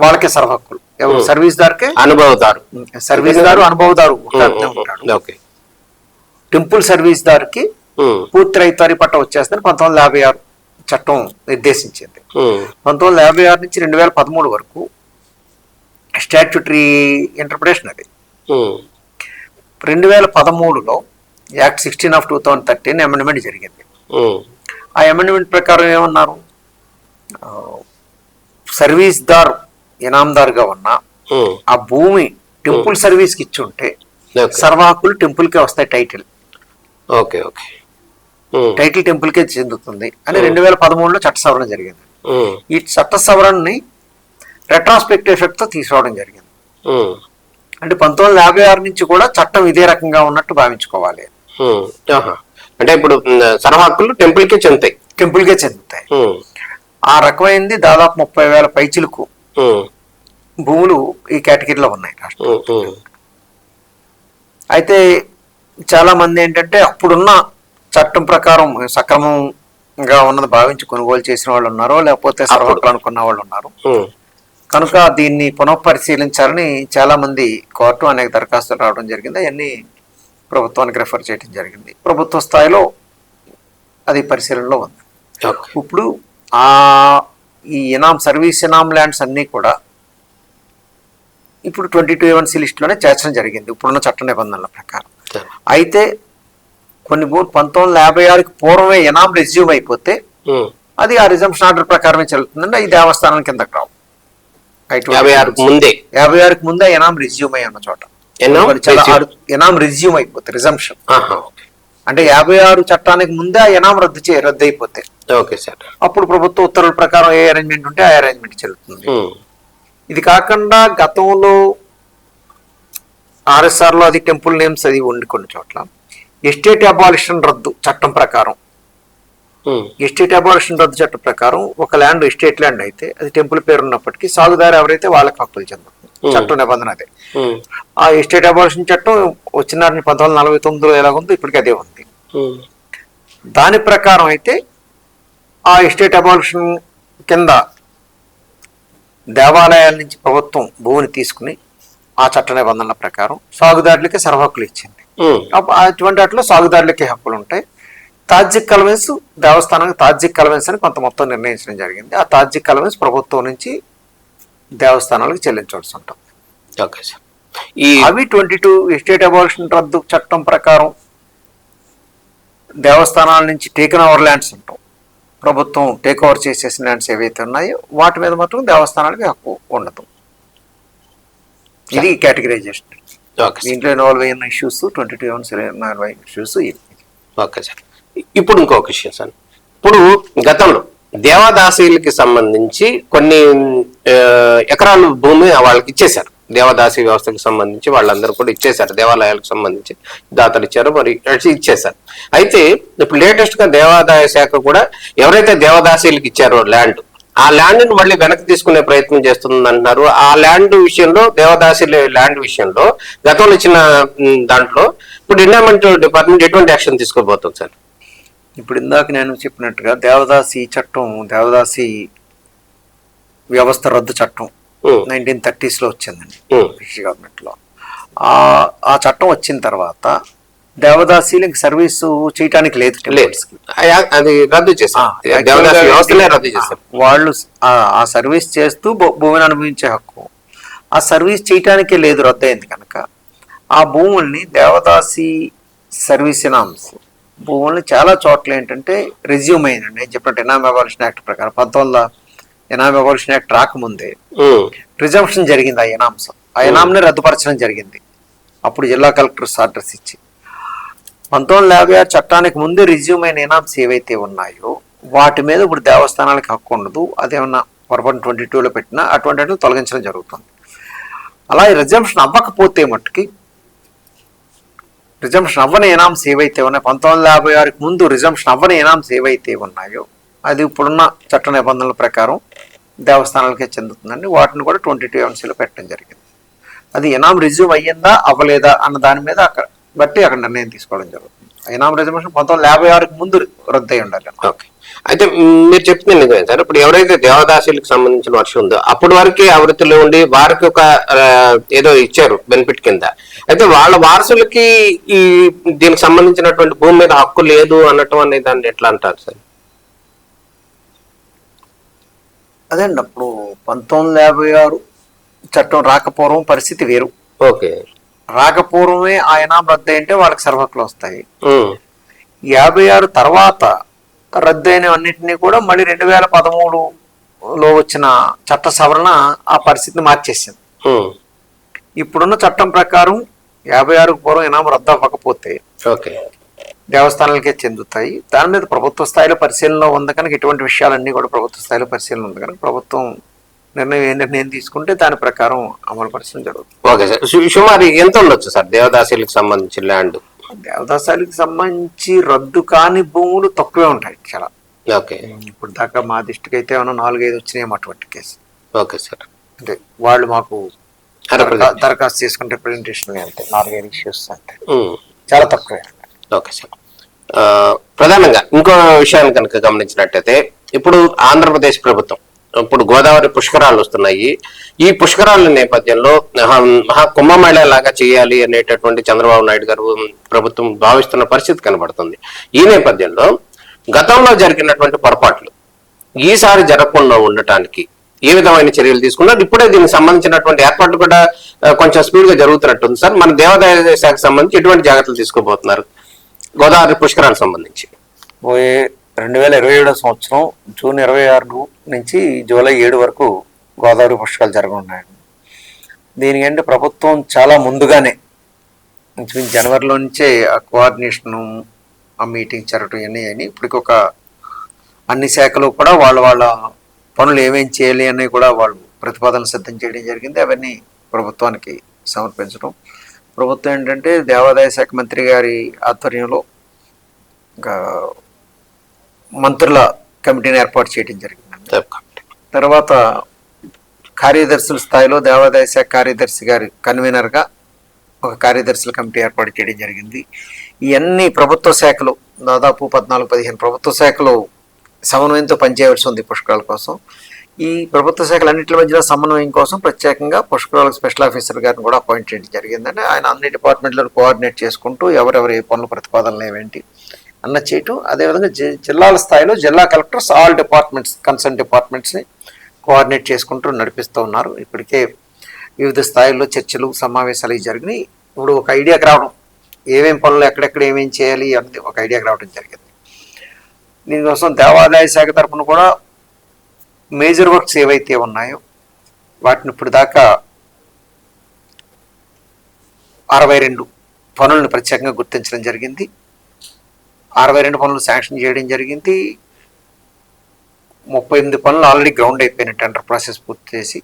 వాళ్ళకే సర్వ హక్కులు. ఎవరు సర్వీస్ దారుకే అనుభవదారు, సర్వీస్ దారు అనుభవదారు ఉంటాడు. టెంపుల్ సర్వీస్ దారుకి పూర్తి రైతువారి పట్ట వచ్చేస్తుందని 1956 చట్టం నిర్దేశించింది. 1956 నుంచి 2013 వరకు స్టాట్యూటరీ ఇంటర్ప్రిటేషన్ అది. 2013లో యాక్ట్ 16/2013 అమెండ్మెంట్ జరిగింది. ఆ అమెండ్మెంట్ ప్రకారం ఏమన్నారు, సర్వీస్ దార్ ఇనాందారుగా ఉన్న ఆ భూమి టెంపుల్ సర్వీస్ కి ఇచ్చి ఉంటే సర్వ హక్కులు టెంపుల్ కే వస్తాయి. టైటిల్ టెంపుల్ కే చెందుతుంది అని 2013లో చట్ట సవరణ జరిగింది. ఈ చట్ట సవరణని రెట్రాస్పెక్టివ్ ఎఫెక్ట్ తో తీసుకురావడం జరిగింది. అంటే 1956 నుంచి కూడా చట్టం ఇదే రకంగా ఉన్నట్టు భావించుకోవాలి. అంటే ఇప్పుడు సర్వ హక్కులు టెంపుల్ కే చెందుతాయి. ఆ రకమైంది దాదాపు 30,000 పైచిలకు భూములు ఈ కేటగిరీలో ఉన్నాయి రాష్ట్రంలో. అయితే చాలా మంది ఏంటంటే అప్పుడున్న చట్టం ప్రకారం సక్రమంగా ఉన్నది భావించి కొనుగోలు చేసిన వాళ్ళు ఉన్నారు, లేకపోతే సర్వ హక్కులు అనుకున్న వాళ్ళు ఉన్నారు. కనుక దీన్ని పునఃపరిశీలించాలని చాలా మంది కోర్టు అనేక దరఖాస్తులు రావడం జరిగింది. అవన్నీ ప్రభుత్వానికి రెఫర్ చేయడం జరిగింది. ప్రభుత్వ స్థాయిలో అది పరిశీలనలో ఉంది. ఇప్పుడు ఈ సర్వీస్ ఇనామ్ ల్యాండ్స్ అన్నీ కూడా ఇప్పుడు 22A1C లిస్టులోనే చేర్చడం జరిగింది ఇప్పుడున్న చట్ట నిబంధనల ప్రకారం. అయితే కొన్ని 1956కి పూర్వమే ఇనామ్ రెజ్యూమ్ అయిపోతే అది ఆ రిజంప్షన్ ఆర్డర్ ప్రకారమే చెల్లుతుందండి. అది దేవస్థానం కిందకి రావు. 56కి ముందే ఎనామ్ రిజ్యూమ్ అయ్యి ఉన్న చోట ఎనామ్ రిజ్యూమ్ అయిపోతే రిజంప్షన్ అంటే 56 చట్టానికి ముందే ఆ ఎనామ్ రద్దు అయిపోతే అప్పుడు ప్రభుత్వ ఉత్తర్వుల ప్రకారం ఏ అరేంజ్మెంట్ ఉంటే ఆ అరేంజ్మెంట్ చెల్లుతుంది. ఇది కాకుండా గతంలో RSR లో అది టెంపుల్ నేమ్స్ అది ఉండి కొన్ని చోట్ల ఎస్టేట్ అబాలిషన్ రద్దు చట్టం ప్రకారం చట్టం ప్రకారం ఒక ల్యాండ్ ఎస్టేట్ ల్యాండ్ అయితే అది టెంపుల్ పేరు ఉన్నప్పటికీ సాగుదారు ఎవరైతే వాళ్ళకి హక్కులు చెందుతుంది. చట్టం నిబంధన అదే. ఆ ఎస్టేట్ అబాలిషన్ చట్టం వచ్చిన 1949లో ఎలాగుందో ఇప్పటికీ అదే ఉంది. దాని ప్రకారం అయితే ఆ ఎస్టేట్ అబాలిషన్ కింద దేవాలయాల నుంచి ప్రభుత్వం భూమిని తీసుకుని ఆ చట్ట నిబంధనల ప్రకారం సాగుదారులకి సర్వ హక్కులు ఇచ్చింది. అటువంటి వాటిలో సాగుదారులకి హక్కులు ఉంటాయి. తాజ్జిక్ కలవెన్స్ దేవస్థానానికి తాజ్జిక్ కలవెన్స్ అని కొంత మొత్తం నిర్ణయించడం జరిగింది. ఆ తాజ్జిక్ కలవెన్స్ ప్రభుత్వం నుంచి దేవస్థానాలకు చెల్లించవలసి ఉంటుంది. అవి 22 ఎస్టేట్ అబాలిషన్ రద్దు చట్టం ప్రకారం దేవస్థానాల నుంచి టేకన్ ఓవర్ ల్యాండ్స్ ఉంటాం. ప్రభుత్వం టేక్ ఓవర్ చేసేసిన ల్యాండ్స్ ఏవైతే ఉన్నాయో వాటి మీద మాత్రం దేవస్థానానికి హక్కు ఉండదు. ఇది కేటగిరైజేషన్. దీంట్లో ఇన్వాల్వ్ అయిన ఇష్యూస్ 22 ఇష్యూస్. Okay sir. ఇప్పుడు ఇంకొక విషయం సార్, ఇప్పుడు గతంలో దేవాదాసీలకి సంబంధించి కొన్ని ఎకరాలు భూమి వాళ్ళకి ఇచ్చేశారు. దేవదాసి వ్యవస్థకు సంబంధించి వాళ్ళందరూ కూడా ఇచ్చేశారు, దేవాలయాలకు సంబంధించి దాతలు ఇచ్చారు, మరి ఇచ్చేశారు. అయితే ఇప్పుడు లేటెస్ట్ గా దేవాదాయ శాఖ కూడా ఎవరైతే దేవదాసీలకు ఇచ్చారో ల్యాండ్, ఆ ల్యాండ్ ని మళ్ళీ వెనక్కి తీసుకునే ప్రయత్నం చేస్తుంది అంటున్నారు. ఆ ల్యాండ్ విషయంలో, దేవదాసీల ల్యాండ్ విషయంలో గతంలో ఇచ్చిన దాంట్లో ఇప్పుడు ఎండోమెంట్ డిపార్ట్మెంట్ ఎటువంటి యాక్షన్ తీసుకోబోతుంది సార్? ఇప్పుడు ఇందాక నేను చెప్పినట్టుగా దేవదాసి చట్టం, దేవదాసి వ్యవస్థ రద్దు చట్టం 1930s లో వచ్చిందండి బ్రిటిష్ గవర్నమెంట్ లో. ఆ చట్టం వచ్చిన తర్వాత దేవదాసీలకు సర్వీసు చేయటానికి లేదు, అది రద్దు చేశారు, దేవదాసి వ్యవస్థనే రద్దు చేశారు. వాళ్ళు ఆ సర్వీస్ చేస్తూ భూమిని అనుభవించే హక్కు, ఆ సర్వీస్ చేయటానికే లేదు, రద్దు అయింది కనుక ఆ భూముల్ని దేవదాసి సర్వీస్ ఎనామ్స్ భూముల్ని చాలా చోట్ల ఏంటంటే రెజ్యూమ్ అయిందండి. నేను చెప్పినట్టు ఎనామ్ అబాలిషన్ యాక్ట్ ప్రకారం 1980 ఎనామ్ అబాలిషన్ యాక్ట్ రాకముందే రిజంప్షన్ జరిగింది. ఆ ఎనామ్స్, ఆ ఎనామ్ని రద్దుపరచడం జరిగింది అప్పుడు జిల్లా కలెక్టర్స్ ఆర్డర్స్ ఇచ్చి. 1956 చట్టానికి ముందే రిజ్యూమ్ అయిన ఎనామ్స్ ఏవైతే ఉన్నాయో వాటి మీద ఇప్పుడు దేవస్థానాలకు హక్కు ఉండదు. అదేమన్నా పొరపాటు 22లో పెట్టినా అటువంటి తొలగించడం జరుగుతుంది. అలా రిజంప్షన్ అవ్వకపోతే మట్టుకి, రిజంప్షన్ అవ్వని ఎనామ్స్ ఏవైతే ఉన్నాయో 1956కి ముందు రిజంప్షన్ అవ్వని ఎనామ్స్ ఏవైతే ఉన్నాయో అది ఇప్పుడున్న చట్ట నిబంధనల ప్రకారం దేవస్థానాలకే చెందుతుందండి. వాటిని కూడా 22 పెట్టడం జరిగింది. అది ఎనామ్ రిజ్యూమ్ అయ్యిందా అవ్వలేదా అన్న దాని మీద బట్టి అక్కడ నిర్ణయం తీసుకోవడం జరుగుతుంది. ఎనామ్ రిజర్వేషన్ 1956కి ముందు రద్దు అయి ఉండాలి. ఓకే, అయితే మీరు చెప్తుంది నిజమే సార్. ఇప్పుడు ఎవరైతే దేవదాసీలకు సంబంధించిన వర్షం ఉందో అప్పటి వరకే ఆ వృత్తిలో ఉండి వారికి ఒక ఏదో ఇచ్చారు బెనిఫిట్ కింద, అయితే వాళ్ళ వారసులకి ఈ దీనికి సంబంధించినటువంటి భూమి మీద హక్కు లేదు అనటం అనే దాన్ని ఎట్లా అంటారు సార్? అదే అండి, అప్పుడు 1956 చట్టం రాకపోవడం పరిస్థితి వేరు. ఓకే, రాకపూర్వమే ఆ ఎనాం రద్దు అంటే వాళ్ళకి సర్వహక్కులు వస్తాయి. 56 తర్వాత రద్దయినవన్నింటినీ కూడా మళ్ళీ 2013లో వచ్చిన చట్ట సవరణ ఆ పరిస్థితిని మార్చేసింది. ఇప్పుడున్న చట్టం ప్రకారం 56కు పూర్వం ఎనాం రద్దు అవ్వకపోతే దేవస్థానాలకే చెందుతాయి. దాని మీద ప్రభుత్వ స్థాయిలో పరిశీలనలో ఉంది కనుక ఇటువంటి విషయాలన్నీ కూడా ప్రభుత్వ స్థాయిలో పరిశీలన ఉంది కనుక ప్రభుత్వం నిర్ణయం తీసుకుంటే దాని ప్రకారం అమలు పరచడం జరుగుతుంది. ఓకే సార్, సుమారు ఎంత ఉండొచ్చు సార్ దేవదాసీలకు సంబంధించి ల్యాండ్? దేవదాసాలకు సంబంధించి రద్దు కాని భూములు తక్కువే ఉంటాయి చాలా. ఓకే, ఇప్పుడు దాకా మా దృష్టికి అయితే ఏమన్నా 4-5 వచ్చినాయి అటువంటి కేసు. ఓకే సార్, అంటే వాళ్ళు మాకు దరఖాస్తు చేసుకుని రిప్రజెంటేషన్ అంతే 4-5 ఇష్యూస్ అంతే, చాలా తక్కువే. ఓకే సార్, ప్రధానంగా ఇంకో విషయాన్ని కనుక గమనించినట్టయితే ఇప్పుడు ఆంధ్రప్రదేశ్ ప్రభుత్వం ఇప్పుడు గోదావరి పుష్కరాలు వస్తున్నాయి. ఈ పుష్కరాల నేపథ్యంలో మహా కుంభమేళా లాగా చేయాలి అనేటటువంటి చంద్రబాబు నాయుడు గారు ప్రభుత్వం భావిస్తున్న పరిస్థితి కనబడుతుంది. ఈ నేపథ్యంలో గతంలో జరిగినటువంటి పొరపాట్లు ఈసారి జరగకుండా ఉండటానికి ఏ విధమైన చర్యలు తీసుకున్నారు? ఇప్పుడే దీనికి సంబంధించినటువంటి ఏర్పాట్లు కూడా కొంచెం స్పీడ్ గా జరుగుతున్నట్టుంది సార్. మన దేవాదాయ శాఖకు సంబంధించి ఎటువంటి జాగ్రత్తలు తీసుకోబోతున్నారు గోదావరి పుష్కరాలకు సంబంధించి? 2027 సంవత్సరం జూన్ 26 నుంచి జూలై 7 వరకు గోదావరి పుష్కరాలు జరగనున్నాయండి. దీనికంటే ప్రభుత్వం చాలా ముందుగానే జనవరిలో నుంచే ఆ కోఆర్డినేషను, ఆ మీటింగ్ జరగటం ఇవన్నీ అని ఇప్పటికొక అన్ని శాఖలు కూడా వాళ్ళ పనులు ఏమేం చేయాలి అని కూడా వాళ్ళు ప్రతిపాదనలు సిద్ధం చేయడం జరిగింది. అవన్నీ ప్రభుత్వానికి సమర్పించడం. ప్రభుత్వం ఏంటంటే దేవాదాయ శాఖ మంత్రి గారి ఆధ్వర్యంలో ఇంకా మంత్రుల కమిటీని ఏర్పాటు చేయడం జరిగింది. తర్వాత కార్యదర్శుల స్థాయిలో దేవాదాయ శాఖ కార్యదర్శి గారి కన్వీనర్గా ఒక కార్యదర్శుల కమిటీ ఏర్పాటు చేయడం జరిగింది. ఇవన్నీ ప్రభుత్వ శాఖలు దాదాపు 14-15 ప్రభుత్వ శాఖలు సమన్వయంతో పనిచేయవలసి ఉంది పుష్కరాల కోసం. ఈ ప్రభుత్వ శాఖలన్నింటి మధ్యలో సమన్వయం కోసం ప్రత్యేకంగా పుష్కరాల స్పెషల్ ఆఫీసర్ గారిని కూడా అపాయింట్ చేయడం జరిగిందంటే ఆయన అన్ని డిపార్ట్మెంట్లను కోఆర్డినేట్ చేసుకుంటూ ఎవరెవరు ఏ పనులు ప్రతిపాదనలు ఏమేంటి అన్న చేయటం. అదేవిధంగా జిల్లాల స్థాయిలో జిల్లా కలెక్టర్స్ ఆల్ డిపార్ట్మెంట్స్ కన్సర్న్ డిపార్ట్మెంట్స్ని కోఆర్డినేట్ చేసుకుంటూ నడిపిస్తూ ఉన్నారు. ఇప్పటికే వివిధ స్థాయిల్లో చర్చలు సమావేశాలు జరిగినాయి. ఇప్పుడు ఒక ఐడియాకి రావడం ఏమేం పనులు ఎక్కడెక్కడ ఏమేం చేయాలి అన్నది ఒక ఐడియాకి రావడం జరిగింది. దీనికోసం దేవాదాయ శాఖ తరఫున కూడా మేజర్ వర్క్స్ ఏవైతే ఉన్నాయో వాటిని ఇప్పుడు దాకా 62 పనులను ప్రత్యేకంగా గుర్తించడం జరిగింది. 62 పనులు శాంక్షన్ చేయడం జరిగింది. 38 పనులు ఆల్రెడీ గ్రౌండ్ అయిపోయిన టెండర్ ప్రాసెస్ పూర్తి చేసి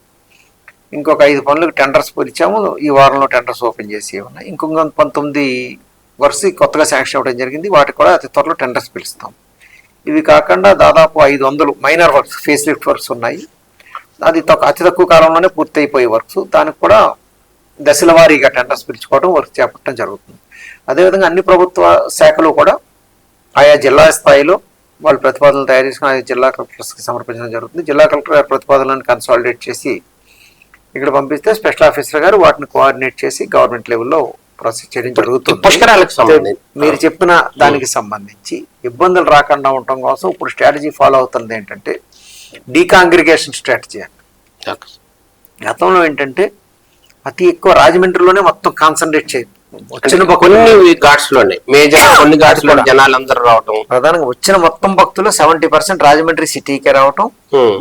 ఇంకొక 5 పనులకు టెండర్స్ పిలిచాము. ఈ వారంలో టెండర్స్ ఓపెన్ చేసి ఉన్నాయి. ఇంకొక 19 వర్క్స్ కొత్తగా శాంక్షన్ అవ్వడం జరిగింది. వాటికి కూడా అతి త్వరలో టెండర్స్ పిలుస్తాం. ఇవి కాకుండా దాదాపు 500 minor works, face lift works ఉన్నాయి. అది అతి తక్కువ కాలంలోనే పూర్తి అయిపోయే వర్క్స్. దానికి కూడా దశల వారీగా టెండర్స్ పిలుచుకోవడం, వర్క్ చేపట్టడం జరుగుతుంది. అదేవిధంగా అన్ని ప్రభుత్వ శాఖలు కూడా ఆయా జిల్లా స్థాయిలో వాళ్ళు ప్రతిపాదనలు తయారు చేసుకుని ఆయా జిల్లా కలెక్టర్స్కి సమర్పించడం జరుగుతుంది. జిల్లా కలెక్టర్ గారి ప్రతిపాదనలను కన్సాలిడేట్ చేసి ఇక్కడ పంపిస్తే స్పెషల్ ఆఫీసర్ గారు వాటిని కోఆర్డినేట్ చేసి గవర్నమెంట్ లెవెల్లో ప్రాసెస్ చేయడం జరుగుతుంది. పుష్కరాలకు సంబంధించి మీరు చెప్పిన దానికి సంబంధించి ఇబ్బందులు రాకుండా ఉండటం కోసం ఇప్పుడు స్ట్రాటజీ ఫాలో అవుతుంది ఏంటంటే డీకాంగ్రిగేషన్ స్ట్రాటజీ అండి. గతంలో ఏంటంటే అతి ఎక్కువ రాజమండ్రిలోనే మొత్తం కాన్సన్ట్రేట్ చేయాలి. వచ్చిన కొన్ని ఘాట్స్ లోనే మేజర్ కొన్ని ఘాట్స్ లో జనాలందరూ రావటం, ప్రధానంగా వచ్చిన మొత్తం భక్తులు 70% రాజమండ్రి సిటీకే రావటం,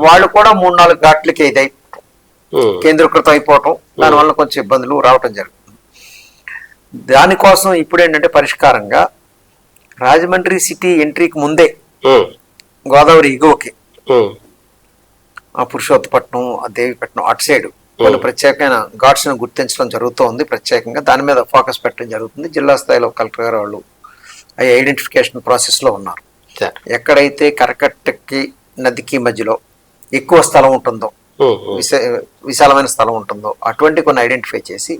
వాళ్ళు కూడా 3-4 ఘాట్లకి ఇది కేంద్రీకృతం అయిపోవటం, దానివల్ల కొంచెం ఇబ్బందులు రావటం జరుగుతుంది. దానికోసం ఇప్పుడు ఏంటంటే పరిష్కారంగా రాజమండ్రి సిటీ ఎంట్రీకి ముందే గోదావరి ఎగువకి పురుషోత్తపట్నం, దేవిపట్నం అటు సైడ్ కొన్ని ప్రత్యేకమైన ఘాట్స్ ను గుర్తించడం జరుగుతోంది. ప్రత్యేకంగా దాని మీద ఫోకస్ పెట్టడం జరుగుతుంది. జిల్లా స్థాయిలో కలెక్టర్ గారు వాళ్ళు ఐడెంటిఫికేషన్ ప్రాసెస్ లో ఉన్నారు. ఎక్కడైతే కరకట్టకి నదికి మధ్యలో ఎక్కువ స్థలం ఉంటుందో, విశాలమైన స్థలం ఉంటుందో అటువంటి కొన్ని ఐడెంటిఫై చేసి,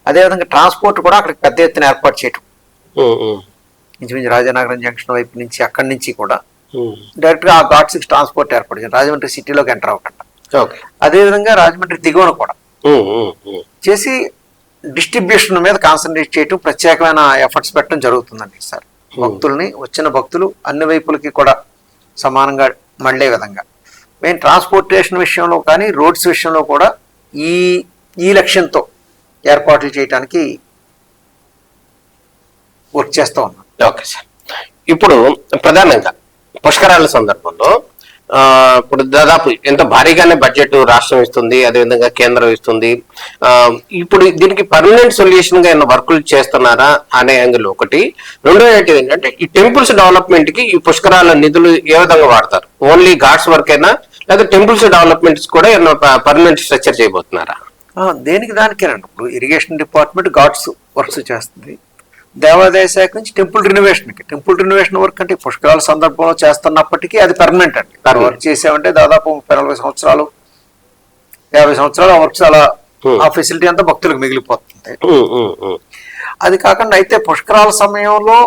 అదేవిధంగా ట్రాన్స్పోర్ట్ కూడా అక్కడికి పెద్ద ఎత్తున ఏర్పాటు చేయటం. ఇంచుమించు రాజానగరం జంక్షన్ వైపు నుంచి అక్కడి నుంచి కూడా డైరెక్ట్ గా ఆ ఘాట్స్ ట్రాన్స్పోర్ట్ ఏర్పాటు చేయాలి, రాజమండ్రి సిటీలోకి ఎంటర్ అవ్వకుండా. అదేవిధంగా రాజమండ్రి దిగువన కూడా చేసి డిస్ట్రిబ్యూషన్ మీద కాన్సన్ట్రేట్ చేయటం, ప్రత్యేకమైన ఎఫర్ట్స్ పెట్టడం జరుగుతుందండి సార్. భక్తుల్ని వచ్చిన భక్తులు అన్ని వైపులకి కూడా సమానంగా మళ్ళే విధంగా మెయిన్ ట్రాన్స్పోర్టేషన్ విషయంలో కానీ రోడ్స్ విషయంలో కూడా ఈ లక్ష్యంతో ఏర్పాట్లు చేయడానికి వర్క్ చేస్తూ ఉన్నాం. Okay sir. ఇప్పుడు ప్రధానంగా పుష్కరాల సందర్భంలో ఇప్పుడు దాదాపు ఎంత భారీగానే బడ్జెట్ రాష్ట్రం ఇస్తుంది, అదేవిధంగా కేంద్రం ఇస్తుంది. ఇప్పుడు దీనికి పర్మనెంట్ సొల్యూషన్ గా ఏమైనా వర్కులు చేస్తున్నారా అనే యాంగిల్ ఒకటి. రెండో ఏంటంటే ఈ టెంపుల్స్ డెవలప్మెంట్ కి ఈ పుష్కరాల నిధులు ఏ విధంగా వాడతారు? ఓన్లీ ఘాట్స్ వర్క్ అయినా లేదా టెంపుల్స్ డెవలప్మెంట్స్ కూడా ఏమైనా పర్మనెంట్ స్ట్రక్చర్ చేయబోతున్నారా? దేనికి దానికేనండి. ఇప్పుడు ఇరిగేషన్ డిపార్ట్మెంట్ ఘాట్స్ వర్క్స్ చేస్తుంది. దేవాదాయ శాఖ నుంచి టెంపుల్ రినోవేషన్ వర్క్ అంటే పుష్కరాల సందర్భంలో చేస్తున్నప్పటికీ అది పర్మనెంట్ అండి. వర్క్ చేసామంటే దాదాపు 30-40 సంవత్సరాలు 50 సంవత్సరాలు వర్క్స్ అలా ఆ ఫెసిలిటీ అంతా భక్తులకు మిగిలిపోతుంది. అది కాకుండా అయితే పుష్కరాల సమయంలో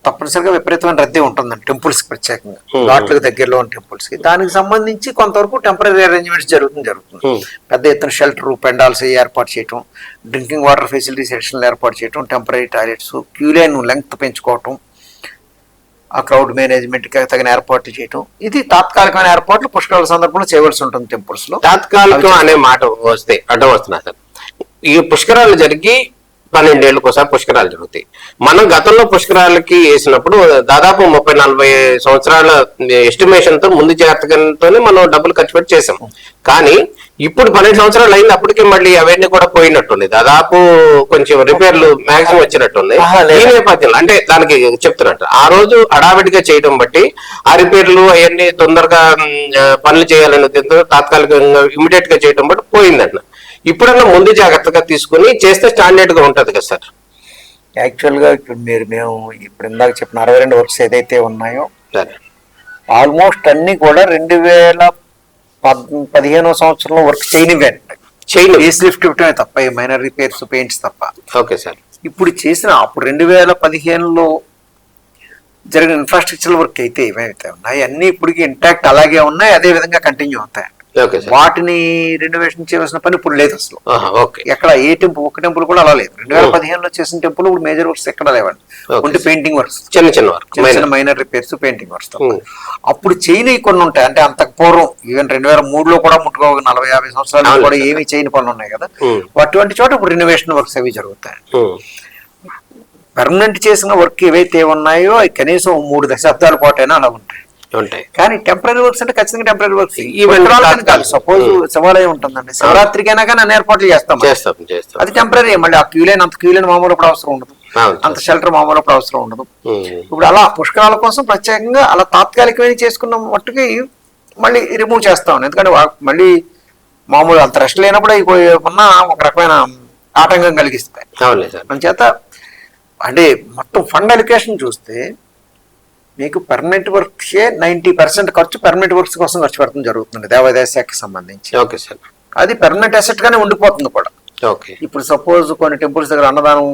తప్పనిసరిగా విపరీతమైన రద్దీ ఉంటుందండి టెంపుల్స్ కి, ప్రత్యేకంగా ఘాట్లకు దగ్గరలో ఉన్న టెంపుల్స్ కి. దానికి సంబంధించి కొంతవరకు టెంపరీ అరేంజ్మెంట్స్ జరుగుతుంది. పెద్ద ఎత్తున షెల్టర్, పెండాల్స్ ఏర్పాటు చేయటం, డ్రింకింగ్ వాటర్ ఫెసిలిటీ సెక్షన్లు ఏర్పాటు చేయటం, temporary toilets, queue line length పెంచుకోవటం, ఆ క్రౌడ్ మేనేజ్మెంట్ కి తగిన ఏర్పాట్లు చేయటం, ఇది తాత్కాలికమైన ఏర్పాట్లు పుష్కరాల సందర్భంలో చేయవలసి ఉంటుంది టెంపుల్స్ లో. తాత్కాలికం అనే మాట వస్తే అడ్డం వస్తున్నా సార్. ఈ పుష్కరాలు జరిగి 12 ఏళ్ళకి ఒకసారి పుష్కరాలు జరుగుతాయి. మనం గతంలో పుష్కరాలకి వేసినప్పుడు దాదాపు 30-40 సంవత్సరాల ఎస్టిమేషన్ తో ముందు జాగ్రత్తగానే మనం డబ్బులు ఖర్చు పెట్టి చేసాం. కానీ ఇప్పుడు 12 సంవత్సరాలు అయింది, అప్పటికే మళ్ళీ అవన్నీ కూడా పోయినట్టుంది. దాదాపు కొంచెం రిపేర్లు మాక్సిమం వచ్చినట్టుంది. ఈ నేపథ్యంలో అంటే దానికి చెప్తున్నట్టు ఆ రోజు అడావిడిగా చేయడం బట్టి ఆ రిపేర్లు అవన్నీ తొందరగా పనులు చేయాలనే తాత్కాలికంగా ఇమీడియట్ గా చేయడం బట్టి పోయిందన్న. ఇప్పుడన్నా ముందు జాగ్రత్తగా తీసుకుని చేస్తే స్టాండర్డ్ గా ఉంటది కదా సార్? యాక్చువల్ గా ఇప్పుడు మేము ఇప్పుడు ఇందాక చెప్పిన 62 వర్క్స్ ఏదైతే ఉన్నాయో ఆల్మోస్ట్ అన్ని కూడా 2015 సంవత్సరంలో వర్క్ ఫేస్ లిఫ్ట్ ఇవ్వటమే తప్ప, మైనర్ రిపేర్స్, పెయింట్స్ తప్ప. Okay sir. ఇప్పుడు చేసిన అప్పుడు 2015లో జరిగిన ఇన్ఫ్రాస్ట్రక్చర్ వర్క్ అయితే ఏమైతే ఉన్నాయి అన్ని ఇప్పటికి ఇంటాక్ట్ అలాగే ఉన్నాయి, అదే విధంగా కంటిన్యూ అవుతాయి. వాటిని రెనోవేషన్ చేయవలసిన పని ఇప్పుడు లేదు అసలు. ఎక్కడ ఏ టెంపుల్, ఒక్క టెంపుల్ కూడా అలా లేదు. 2015లో చేసిన టెంపుల్ ఇప్పుడు మేజర్ వర్క్స్ ఎక్కడ లేవండి. ఉంటే పెయింటింగ్ వర్క్స్, చిన్న మైనర్ రిపేర్స్, పెయింటింగ్ వర్క్స్. అప్పుడు చేయని కొన్ని ఉంటాయి. అంటే అంతకు పూర్వం ఈవెన్ 2003లో కూడా ముట్టుకో 40-50 సంవత్సరాలు కూడా ఏమి చేయని పనులు ఉన్నాయి కదా. అటువంటి చోట ఇప్పుడు రెనోవేషన్ వర్క్స్ అవి జరుగుతాయి. పర్మనెంట్ చేసిన వర్క్ ఏవైతే ఉన్నాయో అవి కనీసం 3 దశాబ్దాల పాటైనా అలా ఉంటాయి. కానీ టెంపరీ వర్క్స్ అంటే ఖచ్చితంగా టెంపరీ వర్క్స్. కాదు, సపోజ్ శివాలయం ఉంటుందండి, శివరాత్రికైనా కానీ అన్ని ఏర్పాట్లు చేస్తాం, అది టెంపరీ. మళ్ళీ ఆ క్యూ లైన్ అంత క్యూ లైన్ మామూలు అప్పుడు అవసరం ఉండదు, అంత షెల్టర్ మామూలు అప్పుడు అవసరం ఉండదు. ఇప్పుడు అలా పుష్కరాల కోసం ప్రత్యేకంగా అలా తాత్కాలికమైన చేసుకున్న మట్టుకి మళ్ళీ రిమూవ్ చేస్తాం. ఎందుకంటే మళ్ళీ మామూలు అంత రెస్ట్ లేనప్పుడు ఉన్న ఒక రకమైన ఆటంకం కలిగిస్తాయి. అవునులే సార్. అందుచేత అంటే మొత్తం ఫండ్ అలికేషన్ చూస్తే మీకు పర్మనెంట్ వర్క్సే 90% ఖర్చు పర్మనెంట్ వర్క్స్ కోసం ఖర్చు పెట్టడం జరుగుతుంది దేవాదాయ శాఖకి సంబంధించి. Okay sir. అది పర్మనెంట్ అసెట్ గానే ఉండిపోతుంది కూడా. ఓకే. ఇప్పుడు సపోజ్ కొన్ని టెంపుల్స్ దగ్గర అన్నదానం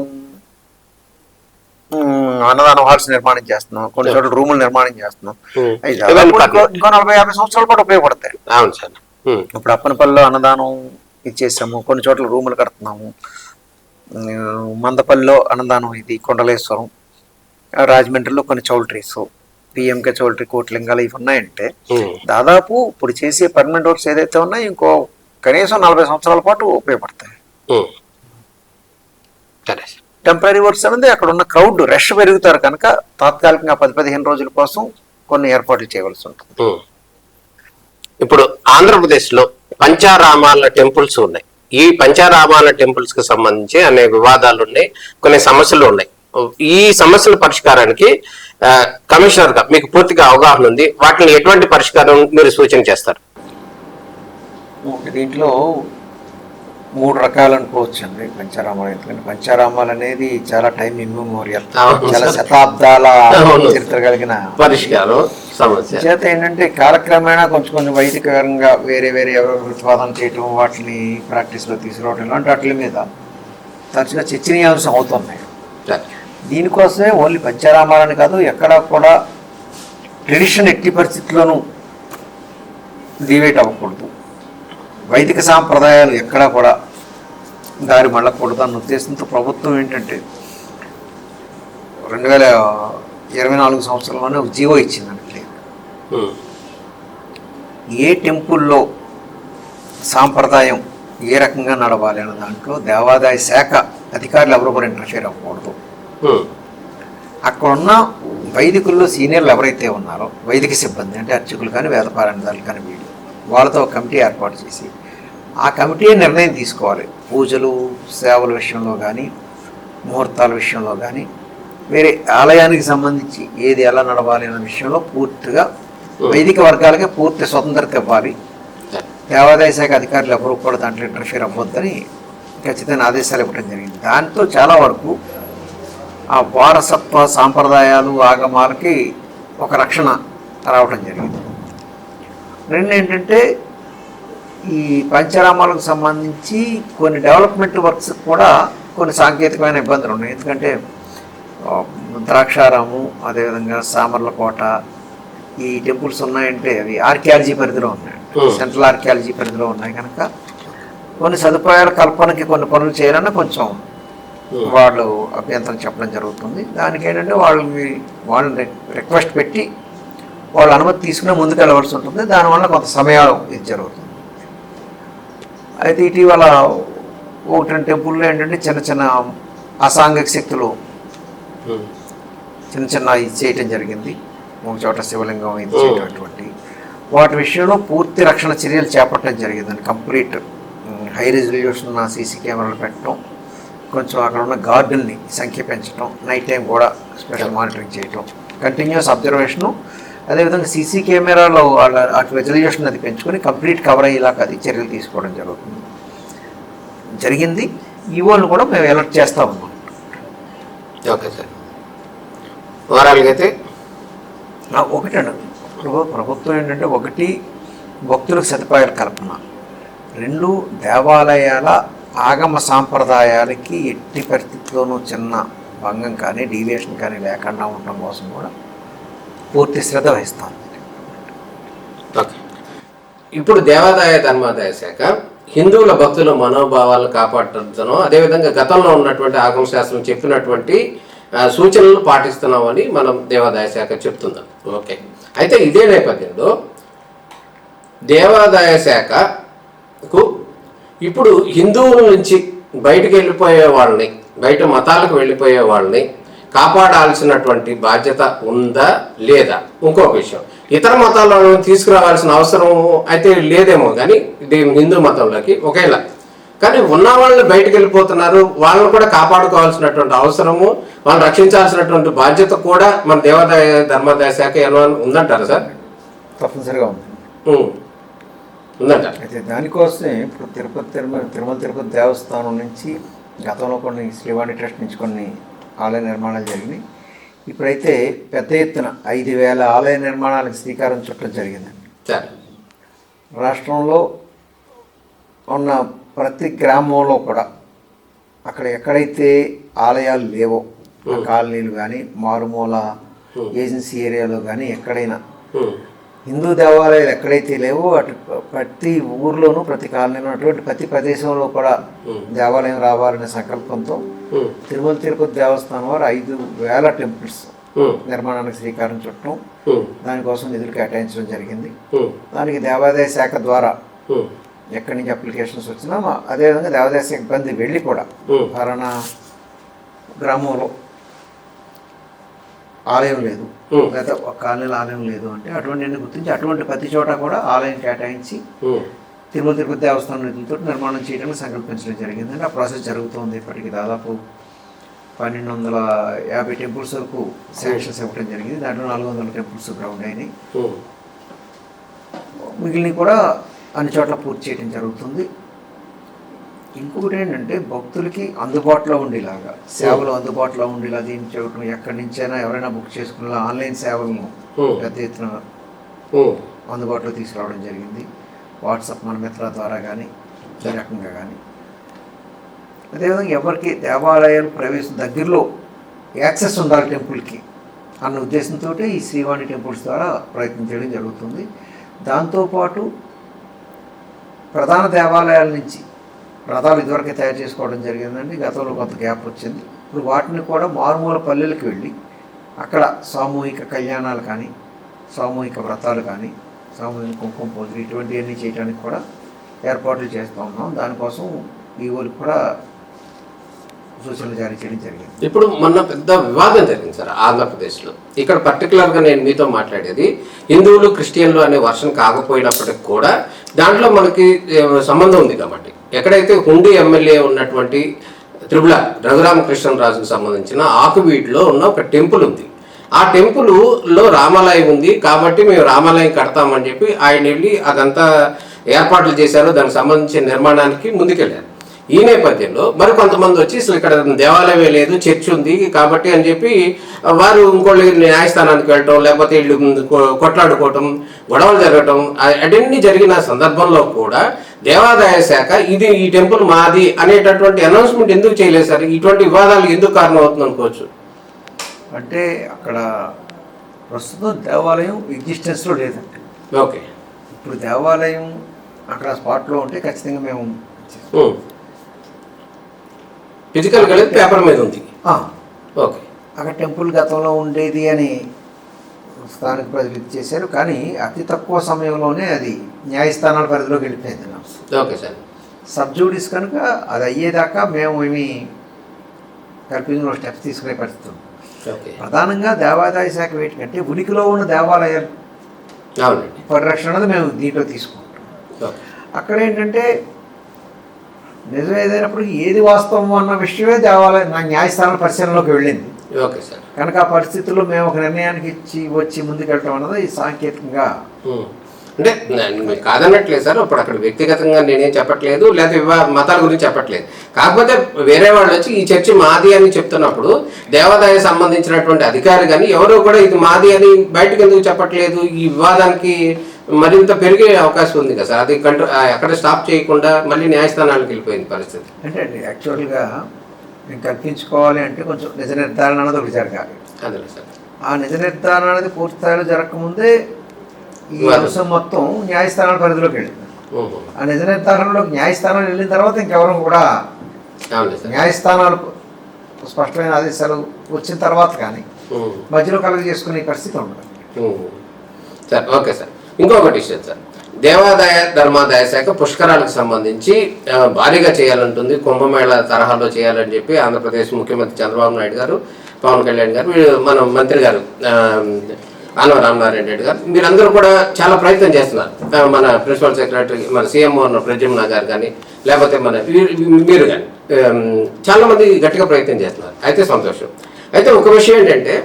హాల్స్ నిర్మాణం చేస్తున్నాం, కొన్ని చోట్ల రూములు నిర్మాణం చేస్తున్నాం, ఇంకో 40-50 సంవత్సరాల పాటు ఉపయోగపడతాయి. అవును సార్. ఇప్పుడు అప్పనపల్లిలో అన్నదానం ఇచ్చేసాము, కొన్ని చోట్ల రూములు కడుతున్నాము, మందపల్లిలో అన్నదానం ఇది కొండలేశ్వరం, రాజమండ్రిలో కొన్ని చౌల్ట్రీస్, పిఎంకే చౌల్ట్రీ, కోట్లింగాలు ఇవి ఉన్నాయంటే దాదాపు ఇప్పుడు చేసే పర్మనెంట్ వర్క్స్ ఏదైతే ఉన్నాయో ఇంకో కనీసం 40 సంవత్సరాల పాటు ఉపయోగపడతాయి. టెంపరీ వర్క్స్ అనేది అక్కడ ఉన్న క్రౌడ్ రష్ పెరుగుతారు కనుక తాత్కాలికంగా 10-15 రోజుల కోసం కొన్ని ఏర్పాట్లు చేయవలసి ఉంటుంది. ఇప్పుడు ఆంధ్రప్రదేశ్లో పంచారామాల టెంపుల్స్ ఉన్నాయి. ఈ పంచారామాల టెంపుల్స్ కి సంబంధించి అనేక వివాదాలు ఉన్నాయి, కొన్ని సమస్యలు ఉన్నాయి. ఈ సమస్యల పరిష్కారానికి కమిషనర్ గా మీకు పూర్తిగా అవగాహన ఉంది. వాటిని ఎటువంటి పరిష్కారం మీరు సూచన చేస్తారు? దీంట్లో 3 రకాలు అనుకోవచ్చు అండి పంచారామాలు. ఎందుకంటే పంచారామాలు అనేది చాలా టైం ఇమ్మెమోరియల్, చాలా శతాబ్దాల చరిత్ర కలిగిన పరిష్కారం సమస్య చేత ఏంటంటే కాలక్రమేణా కొంచెం వైదికంగా వేరే ఎవరెవరు ప్రతిపాదన చేయటం, వాటిని ప్రాక్టీస్లో తీసుకురావడం ఇలాంటి వాటి మీద తరచుగా చర్చనీయాంశం అవుతున్నాయి. దీనికోసమే ఓన్లీ పంచారామాలని కాదు, ఎక్కడా కూడా ట్రెడిషన్ ఎట్టి పరిస్థితుల్లోనూ డివేట్ అవ్వకూడదు, వైదిక సాంప్రదాయాలు ఎక్కడా కూడా దారి మళ్ళకూడదు అన్న ఉద్దేశంతో ప్రభుత్వం ఏంటంటే 2024 సంవత్సరంలోనే ఒక జీవో ఇచ్చిందంటే ఏ టెంపుల్లో సాంప్రదాయం ఏ రకంగా నడవాలి అన్న దాంట్లో దేవాదాయ శాఖ అధికారులు ఎవరు కూడా ఇంటర్ఫియర్ అవ్వకూడదు. అక్కడున్న వైదికుల్లో సీనియర్లు ఎవరైతే ఉన్నారో వైదిక సిబ్బంది అంటే అర్చకులు కానీ వేదపారాయణదారులు కానీ వీళ్ళు వాళ్ళతో ఒక కమిటీ ఏర్పాటు చేసి ఆ కమిటీ నిర్ణయం తీసుకోవాలి. పూజలు సేవల విషయంలో కానీ ముహూర్తాల విషయంలో కానీ వేరే ఆలయానికి సంబంధించి ఏది ఎలా నడవాలి అనే విషయంలో పూర్తిగా వైదిక వర్గాలకే పూర్తి స్వతంత్రత ఇవ్వాలి. దేవాదాయ శాఖ అధికారులు ఎవరు కూడా దాంట్లో ఇంటర్ఫియర్ అవ్వద్దని ఖచ్చితంగా ఆదేశాలు ఇవ్వడం జరిగింది. దాంతో చాలా వరకు ఆ వారసత్వ సాంప్రదాయాలు ఆగమాలకి ఒక రక్షణ రావడం జరిగింది. రెండు ఏంటంటే ఈ పంచరామాలకు సంబంధించి కొన్ని డెవలప్మెంట్ వర్క్స్ కూడా కొన్ని సాంకేతికమైన ఇబ్బందులు ఉన్నాయి. ఎందుకంటే ద్రాక్షారాము, అదేవిధంగా సామర్లకోట ఈ టెంపుల్స్ ఉన్నాయంటే అవి ఆర్కియాలజీ పరిధిలో ఉన్నాయి, సెంట్రల్ ఆర్కియాలజీ పరిధిలో ఉన్నాయి కనుక కొన్ని సదుపాయాల కల్పనకి కొన్ని పనులు చేయాలన్నా కొంచెం వాళ్ళు అభ్యంతరం చెప్పడం జరుగుతుంది. దానికి ఏంటంటే వాళ్ళని రిక్వెస్ట్ పెట్టి వాళ్ళ అనుమతి తీసుకునే ముందుకు వెళ్ళవలసి ఉంటుంది. దానివల్ల కొంత సమయం ఇది జరుగుతుంది. అయితే ఇటీవల 1-2 టెంపుల్లో ఏంటంటే చిన్న చిన్న అసాంఘిక శక్తులు చిన్న ఇది చేయటం జరిగింది. ఒక చోట శివలింగం ఇది చేయటటువంటి వాటి విషయంలో పూర్తి రక్షణ చర్యలు చేపట్టడం జరిగిందని కంప్లీట్ హై రెజల్యూషన్ సీసీ కెమెరాలు పెట్టడం, కొంచెం అక్కడ ఉన్న గార్డుల్ని సంఖ్య పెంచడం, నైట్ టైం కూడా స్పెషల్ మానిటరింగ్ చేయటం, కంటిన్యూస్ అబ్జర్వేషను, అదేవిధంగా సీసీ కెమెరాలో అటు రెజల్యూషన్ అది పెంచుకొని కంప్లీట్ కవర్ అయ్యేలాగా అది చర్యలు తీసుకోవడం జరిగింది. ఈవోలను కూడా మేము అలర్ట్ చేస్తూ ఉన్నాం. Okay sir. ఓవరాల్గా అయితే ఒకటండి ప్రభుత్వం ఏంటంటే ఒకటి భక్తులకు సదుపాయాల కల్పన, 2 దేవాలయాల ఆగమ సాంప్రదాయాలకి ఎట్టి పరిస్థితుల్లోనూ చిన్న భంగం కానీ డీవియేషన్ కానీ లేకుండా ఉండడం కోసం కూడా పూర్తి శ్రద్ధ వహిస్తాం. ఓకే. ఇప్పుడు దేవాదాయ ధర్మాదాయ శాఖ హిందువుల భక్తుల మనోభావాలను కాపాడుతున్నాం, అదేవిధంగా గతంలో ఉన్నటువంటి ఆగమ శాస్త్రం చెప్పినటువంటి సూచనలు పాటిస్తున్నామని మనం దేవాదాయ శాఖ చెప్తున్నాం. ఓకే. అయితే ఇదే నేపథ్యంలో దేవాదాయ శాఖకు ఇప్పుడు హిందువుల నుంచి బయటకు వెళ్ళిపోయే వాళ్ళని, బయట మతాలకు వెళ్ళిపోయే వాళ్ళని కాపాడాల్సినటువంటి బాధ్యత ఉందా లేదా? ఇంకొక విషయం, ఇతర మతాలను తీసుకురావాల్సిన అవసరం అయితే లేదేమో కానీ హిందూ మతంలోకి ఒకవేళ, కానీ ఉన్న వాళ్ళని బయటకు వెళ్ళిపోతున్నారు, వాళ్ళని కూడా కాపాడుకోవాల్సినటువంటి అవసరము, వాళ్ళని రక్షించాల్సినటువంటి బాధ్యత కూడా మన దేవాదాయ ధర్మాదాయ శాఖ ఏమైనా ఉందంటారా సార్? తప్పనిసరిగా ఉంది. ఉందంట. అయితే దానికోసమే ఇప్పుడు తిరుమల తిరుపతి దేవస్థానం నుంచి గతంలో కొన్ని శ్రీవాణి ట్రస్ట్ నుంచి కొన్ని ఆలయ నిర్మాణాలు జరిగినాయి. ఇప్పుడైతే పెద్ద ఎత్తున 5,000 ఆలయ నిర్మాణాలకు శ్రీకారం చుట్టడం జరిగిందండి. సరే. రాష్ట్రంలో ఉన్న ప్రతి గ్రామంలో కూడా అక్కడ ఎక్కడైతే ఆలయాలు లేవో ఆ కాలనీలు కానీ మారుమూల ఏజెన్సీ ఏరియాలో కానీ ఎక్కడైనా హిందూ దేవాలయాలు ఎక్కడైతే లేవో అటు ప్రతి ఊర్లోనూ ప్రతి కాలనీలో అటువంటి ప్రతి ప్రదేశంలో కూడా దేవాలయం రావాలనే సంకల్పంతో తిరుమల తిరుపతి దేవస్థానం వారు 5,000 టెంపుల్స్ నిర్మాణానికి శ్రీకారం చుట్టడం, దానికోసం నిధులు కేటాయించడం జరిగింది. దానికి దేవాదాయ శాఖ ద్వారా ఎక్కడి నుంచి అప్లికేషన్స్ వచ్చినా అదేవిధంగా దేవాదాయ శాఖ సిబ్బంది వెళ్ళి కూడా ఫలానా గ్రామంలో ఆలయం లేదు లేదా ఒక కాలనీలో ఆలయం లేదు అంటే అటువంటి గుర్తించి అటువంటి ప్రతి చోట కూడా ఆలయం కేటాయించి తిరుమల తిరుపతి దేవస్థానం నిధులతో నిర్మాణం చేయడానికి సంకల్పించడం జరిగిందండి. ఆ ప్రాసెస్ జరుగుతుంది. ఇప్పటికి దాదాపు 1,250 టెంపుల్స్ వరకు శాంక్షన్స్ ఇవ్వడం జరిగింది. దాంట్లో 400 టెంపుల్స్ గ్రౌండ్ అయినాయి. మిగిలినవి కూడా అన్ని చోట్ల పూర్తి చేయడం జరుగుతుంది. ఇంకొకటి ఏంటంటే భక్తులకి అందుబాటులో ఉండేలాగా సేవలు అందుబాటులో ఉండేలా దీన్ని చేయడం, ఎక్కడి నుంచైనా ఎవరైనా బుక్ చేసుకునేలా ఆన్లైన్ సేవలను పెద్ద ఎత్తున అందుబాటులో తీసుకురావడం జరిగింది. వాట్సాప్ మన మిత్రుల ద్వారా కానీ ఈ రకంగా కానీ. అదేవిధంగా ఎవరికి దేవాలయాలు ప్రవేశం దగ్గరలో యాక్సెస్ ఉండాలి టెంపుల్కి అన్న ఉద్దేశంతో ఈ శ్రీవాణి టెంపుల్స్ ద్వారా ప్రయత్నం చేయడం జరుగుతుంది. దాంతోపాటు ప్రధాన దేవాలయాల నుంచి రథాలు ఇదివరకే తయారు చేసుకోవడం జరిగిందండి. గతంలో కొంత గ్యాప్ వచ్చింది. ఇప్పుడు వాటిని కూడా మారుమూల పల్లెలకు వెళ్ళి అక్కడ సామూహిక కళ్యాణాలు కానీ సామూహిక వ్రతాలు కానీ సామూహిక కుంకుమ పూజలు ఇటువంటివన్నీ చేయడానికి కూడా ఏర్పాట్లు చేస్తూ ఉన్నాం. దానికోసం ఈ ఊరికి కూడా సూచనలు జారీ చేయడం జరిగింది. ఇప్పుడు మొన్న పెద్ద వివాదం జరిగింది సార్ ఆంధ్రప్రదేశ్లో. ఇక్కడ పర్టికులర్గా నేను మీతో మాట్లాడేది హిందువులు క్రిస్టియన్లు అనే వర్షన్ కాకపోయినప్పటికి కూడా దాంట్లో మనకి సంబంధం ఉంది కాబట్టి ఎక్కడైతే హుండీ ఎమ్మెల్యే ఉన్నటువంటి త్రిపుల రఘురామకృష్ణరాజుకు సంబంధించిన ఆకువీటిలో ఉన్న ఒక టెంపుల్ ఉంది. ఆ టెంపుల్లో రామాలయం ఉంది కాబట్టి మేము రామాలయం కడతామని చెప్పి ఆయన వెళ్ళి అదంతా ఏర్పాట్లు చేశారు. దానికి సంబంధించిన నిర్మాణానికి ముందుకెళ్ళారు. ఈ నేపథ్యంలో మరి కొంతమంది వచ్చి అసలు ఇక్కడ దేవాలయమే లేదు, చర్చ్ ఉంది కాబట్టి అని చెప్పి వారు ఇంకోళ్ళు న్యాయస్థానానికి వెళ్ళటం, లేకపోతే వీళ్ళు కొట్లాడుకోవటం, గొడవలు జరగటం అవన్నీ జరిగిన సందర్భంలో కూడా దేవాదాయ శాఖ ఇది ఈ టెంపుల్ మాది అనేటటువంటి అనౌన్స్మెంట్ ఎందుకు చేయలేదు సార్? ఇటువంటి వివాదాలు ఎందుకు కారణం అవుతుంది అనుకోవచ్చు? అంటే అక్కడ ప్రస్తుతం దేవాలయం ఎగ్జిస్టెన్స్లో లేదండి. ఓకే. ఇప్పుడు దేవాలయం అక్కడ స్పాట్లో ఉంటే ఖచ్చితంగా మేము ఫిజికల్గా లేదు, పేపర్ మీద ఉంది. ఓకే. అక్కడ టెంపుల్ గతంలో ఉండేది అని స్థానిక ప్రజలు చేశారు. కానీ అతి తక్కువ సమయంలోనే అది న్యాయస్థానాల పరిధిలోకి వెళ్ళిపోయింది. Okay sir. సబ్జూడిస్ కనుక అది అయ్యేదాకా మేము ఏమి కల్పించిన స్టెప్స్ తీసుకునే పరిస్థితి ఉంది. ప్రధానంగా దేవాదాయ శాఖ వేటికంటే ఉనికిలో ఉన్న దేవాలయాలు పరిరక్షణ మేము దీంట్లో తీసుకుంటాం. అక్కడ ఏంటంటే నిజం ఏదైనప్పుడు ఏది వాస్తవం అన్న విషయమే దేవాలయం నా న్యాయస్థానాల పరిశీలనలోకి వెళ్ళింది. Okay sir. కనుక ఆ పరిస్థితుల్లో మేము ఒక నిర్ణయానికి వచ్చి ముందుకెళ్ళటం అన్నది సాంకేతికంగా అంటే కాదన్నట్లేదు సార్. ఇప్పుడు అక్కడ వ్యక్తిగతంగా నేనేం చెప్పట్లేదు, లేదా మతాల గురించి చెప్పట్లేదు. కాకపోతే వేరే వాళ్ళు వచ్చి ఈ చర్చి మాది అని చెప్తున్నప్పుడు దేవాదాయ సంబంధించినటువంటి అధికారి కానీ ఎవరో కూడా ఇది మాది అని బయటకు ఎందుకు చెప్పట్లేదు? ఈ వివాదానికి మరింత పెరిగే అవకాశం ఉంది కదా సార్. అది అక్కడ స్టాప్ చేయకుండా మళ్ళీ న్యాయస్థానాలకు వెళ్ళిపోయింది పరిస్థితి. అంటే యాక్చువల్గా మేము కల్పించుకోవాలి అంటే కొంచెం నిజ నిర్ధారణ అనేది ఒకటి జరగాలి. అదే సార్. ఆ నిజ నిర్ధారణ అనేది పూర్తి స్థాయిలో జరగకముందే ఈ అంశం మొత్తం న్యాయస్థానాల పరిధిలోకి వెళ్ళింది. ఆ నిజ నిర్ధారణలోకి న్యాయస్థానాలు వెళ్ళిన తర్వాత ఇంకెవరం కూడా న్యాయస్థానాలు స్పష్టమైన ఆదేశాలు వచ్చిన తర్వాత కానీ మధ్యలో కలుగ చేసుకునే పరిస్థితి ఉండదు సార్. Okay sir. ఇంకొకటి విషయం సార్, దేవాదాయ ధర్మాదాయ శాఖ పుష్కరాలకు సంబంధించి భారీగా చేయాలంటుంది, కుంభమేళ తరహాలో చేయాలని చెప్పి ఆంధ్రప్రదేశ్ ముఖ్యమంత్రి చంద్రబాబు నాయుడు గారు, పవన్ కళ్యాణ్ గారు, మన మంత్రి గారు ఆనవ రామనారాయణ రెడ్డి గారు మీరందరూ కూడా చాలా ప్రయత్నం చేస్తున్నారు. మన ప్రిన్సిపల్ సెక్రటరీ మన సీఎంఓ ప్రద్యుమ్న గారు కానీ లేకపోతే మన మీరు కానీ చాలామంది గట్టిగా ప్రయత్నం చేస్తున్నారు. అయితే సంతోషం. అయితే ఒక విషయం ఏంటంటే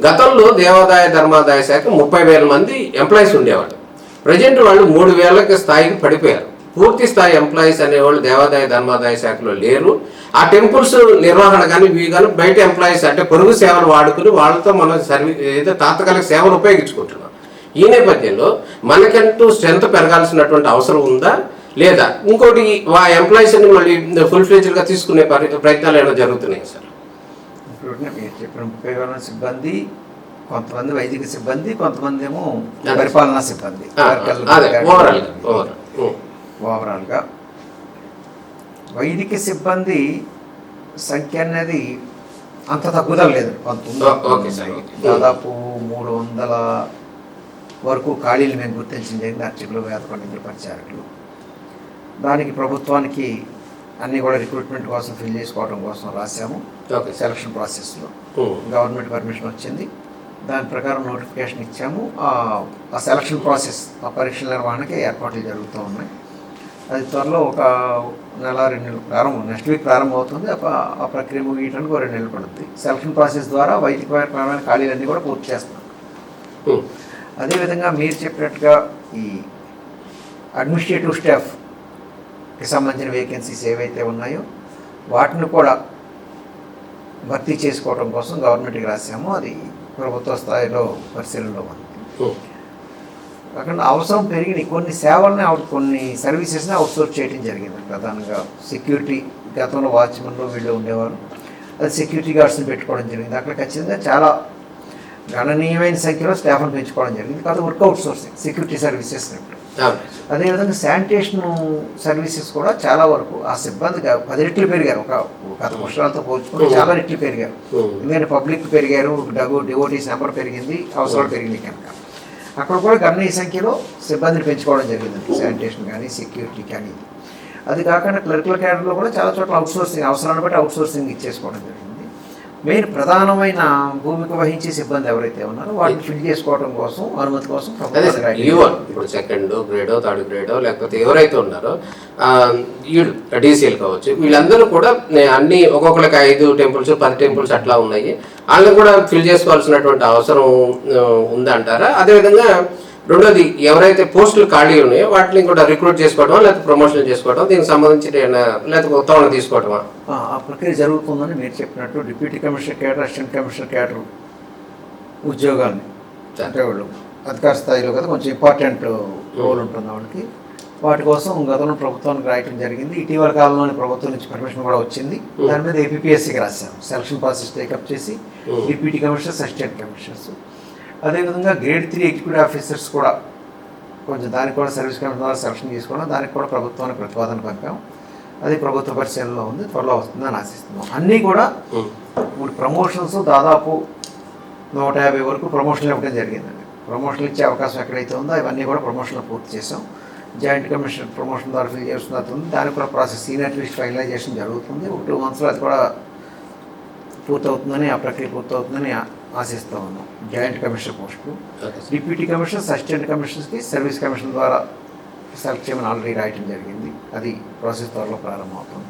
గతంలో దేవాదాయ ధర్మాదాయ శాఖ 30,000 మంది ఎంప్లాయీస్ ఉండేవాళ్ళు. ప్రజెంట్ వాళ్ళు 3,000 స్థాయికి పడిపోయారు. పూర్తి స్థాయి ఎంప్లాయీస్ అనేవాళ్ళు దేవాదాయ ధర్మాదాయ శాఖలో లేరు. ఆ టెంపుల్స్ నిర్వహణ కానీ ఇవి కానీ బయట ఎంప్లాయీస్ అంటే పొరుగు సేవలు వాడుకుని వాళ్ళతో మనం ఏదో తాత్కాలిక సేవలు ఉపయోగించుకుంటున్నాం. ఈ నేపథ్యంలో మనకంటూ స్ట్రెంత్ పెరగాల్సినటువంటి అవసరం ఉందా లేదా, ఇంకోటి ఆ ఎంప్లాయీస్ని మళ్ళీ ఫుల్ ఫ్లెడ్జ్డ్గా తీసుకునే ప్రయత్నాలు ఏమైనా జరుగుతున్నాయి సార్? ఇప్పుడు మీరు చెప్పిన 30,000 సిబ్బంది, కొంతమంది వైదిక సిబ్బంది, కొంతమంది ఏమో పరిపాలనా సిబ్బంది. ఓవరాల్గా వైదిక సిబ్బంది సంఖ్య అనేది అంత తగ్గుదల లేదు. దాదాపు 300 వరకు ఖాళీలు మేము గుర్తించింది అర్చకులు, వేద పండితులు, పరిచారకులు. దానికి ప్రభుత్వానికి అన్నీ కూడా రిక్రూట్మెంట్ కోసం ఫిల్ చేసుకోవడం కోసం రాసాము. సెలక్షన్ ప్రాసెస్లో గవర్నమెంట్ పర్మిషన్ వచ్చింది, దాని ప్రకారం నోటిఫికేషన్ ఇచ్చాము. ఆ సెలక్షన్ ప్రాసెస్, ఆ పరీక్షల నిర్వహణకి ఏర్పాట్లు జరుగుతూ ఉన్నాయి. అది త్వరలో ఒక నెల 2 నెలలు ప్రారంభం, నెక్స్ట్ వీక్ ప్రారంభం అవుతుంది. ఆ ప్రక్రియ ముగియడానికి 2 నెలలు పడుతుంది. సెలక్షన్ ప్రాసెస్ ద్వారా వైదికపరమైన ఖాళీలన్నీ కూడా పూర్తి చేస్తున్నాం. అదేవిధంగా మీరు చెప్పినట్టుగా ఈ అడ్మినిస్ట్రేటివ్ స్టాఫ్కి సంబంధించిన వేకెన్సీస్ ఏవైతే ఉన్నాయో వాటిని కూడా భర్తీ చేసుకోవడం కోసం గవర్నమెంట్కి రాసాము. అది ప్రభుత్వ స్థాయిలో పరిశీలనలో ఉంది. అక్కడ అవసరం పెరిగినాయి. కొన్ని సేవల్ని కొన్ని సర్వీసెస్ని అవుట్సోర్స్ చేయడం జరిగింది. ప్రధానంగా సెక్యూరిటీ, గతంలో వాచ్మెన్లో వీళ్ళు ఉండేవారు, అది సెక్యూరిటీ గార్డ్స్ని పెట్టుకోవడం జరిగింది. అక్కడ ఖచ్చితంగా చాలా గణనీయమైన సంఖ్యలో స్టాఫ్ను పెంచుకోవడం జరిగింది. కాదు వర్క్ అవుట్సోర్సింగ్ సెక్యూరిటీ సర్వీసెస్. అదేవిధంగా శానిటేషన్ సర్వీసెస్ కూడా చాలా వరకు ఆ సిబ్బంది 10 రెట్లు పెరిగారు. ఒక 10 వర్షాలతో పోల్చుకుంటే చాలా రెట్లు పెరిగారు. ఎందుకంటే పబ్లిక్ పెరిగారు, డివోటీస్ నెంబర్ పెరిగింది, అవసరాలు పెరిగింది కనుక అక్కడ కూడా గణనీయ సంఖ్యలో సిబ్బందిని పెంచుకోవడం జరిగింది. శానిటేషన్ కానీ సెక్యూరిటీ కానీ. అది కాకుండా క్లరికల్ క్యాడర్లో కూడా చాలా చోట్ల అవుట్సోర్సింగ్, అవసరాన్ని బట్టి అవుట్సోర్సింగ్ ఇచ్చేసుకోవడం జరిగింది. మెయిన్ ప్రధానమైన భూమిక వహించే సిబ్బంది ఎవరైతే ఉన్నారో వాటిని ఫిల్ చేసుకోవడం కోసం అనుమతి కోసం ఇప్పుడు 2nd గ్రేడో 3rd గ్రేడో లేకపోతే ఎవరైతే ఉన్నారో వీళ్ళు డీసీఎల్ కావచ్చు, వీళ్ళందరూ కూడా అన్ని ఒక్కొక్కరికి 5 టెంపుల్స్ 10 టెంపుల్స్ అట్లా ఉన్నాయి. వాళ్ళని కూడా ఫిల్ చేసుకోవాల్సినటువంటి అవసరం ఉందంటారా? అదేవిధంగా రెండోది, ఎవరైతే పోస్టులు ఖాళీ ఉన్నాయో వాటిని కూడా రిక్రూట్ చేసుకోవడం లేకపోతే ప్రమోషన్ చేసుకోవడం, దీనికి సంబంధించి లేకపోతే ఉత్తర్వులు తీసుకోవడమా? ఆ ప్రక్రియ జరుగుతుందని మీరు చెప్పినట్టు deputy commissioner cadre, assistant commissioner cadre ఉద్యోగాన్ని అంటే వాళ్ళు అధికార స్థాయిలో కదా కొంచెం ఇంపార్టెంట్ రోల్ ఉంటుంది వాళ్ళకి. వాటి కోసం గతంలో ప్రభుత్వానికి రాయటం జరిగింది. ఇటీవల కాలంలోని ప్రభుత్వం నుంచి పర్మిషన్ కూడా వచ్చింది. దాని మీద ఏపీఎస్సీకి రాశాము. సెలక్షన్ ప్రాసెస్ టేకప్ చేసి డిప్యూటీ కమిషనర్స్, అసిస్టెంట్ కమిషనర్స్, అదేవిధంగా గ్రేడ్ 3 ఎగ్జిక్యూటివ్ ఆఫీసర్స్ కూడా కొంచెం దానికి కూడా సర్వీస్ కమిషన్ ద్వారా సెలక్షన్ తీసుకోవడం, దానికి కూడా ప్రభుత్వానికి ప్రతిపాదన పంపాం. అది ప్రభుత్వ పరిశీలనలో ఉంది, త్వరలో వస్తుందని ఆశిస్తున్నాం. అన్నీ కూడా ఇప్పుడు ప్రమోషన్స్ దాదాపు 150 వరకు ప్రమోషన్లు ఇవ్వడం జరిగిందండి. ప్రమోషన్లు ఇచ్చే అవకాశం ఎక్కడైతే ఉందో అవన్నీ కూడా ప్రమోషన్లు పూర్తి చేసాం. జాయింట్ కమిషనర్ ప్రమోషన్ ద్వారా ఫిల్ చేస్తున్నట్టుంది. దానికి కూడా ప్రాసెస్ సీనియర్ లిస్ట్ ఫైనలైజేషన్ జరుగుతుంది. ఒక 2 monthsలో అది కూడా పూర్తవుతుందని, ఆ ప్రక్రియ పూర్తవుతుందని ఆశిస్తూ ఉన్నాం. జాయింట్ కమిషనర్ పోస్టులు, డిప్యూటీ కమిషనర్స్, అసిస్టెంట్ కమిషనర్స్కి సర్వీస్ కమిషన్ ద్వారా సెలెక్ట్ చేయమని ఆల్రెడీ రాయటం జరిగింది. అది ప్రాసెస్ త్వరలో ప్రారంభమవుతుంది.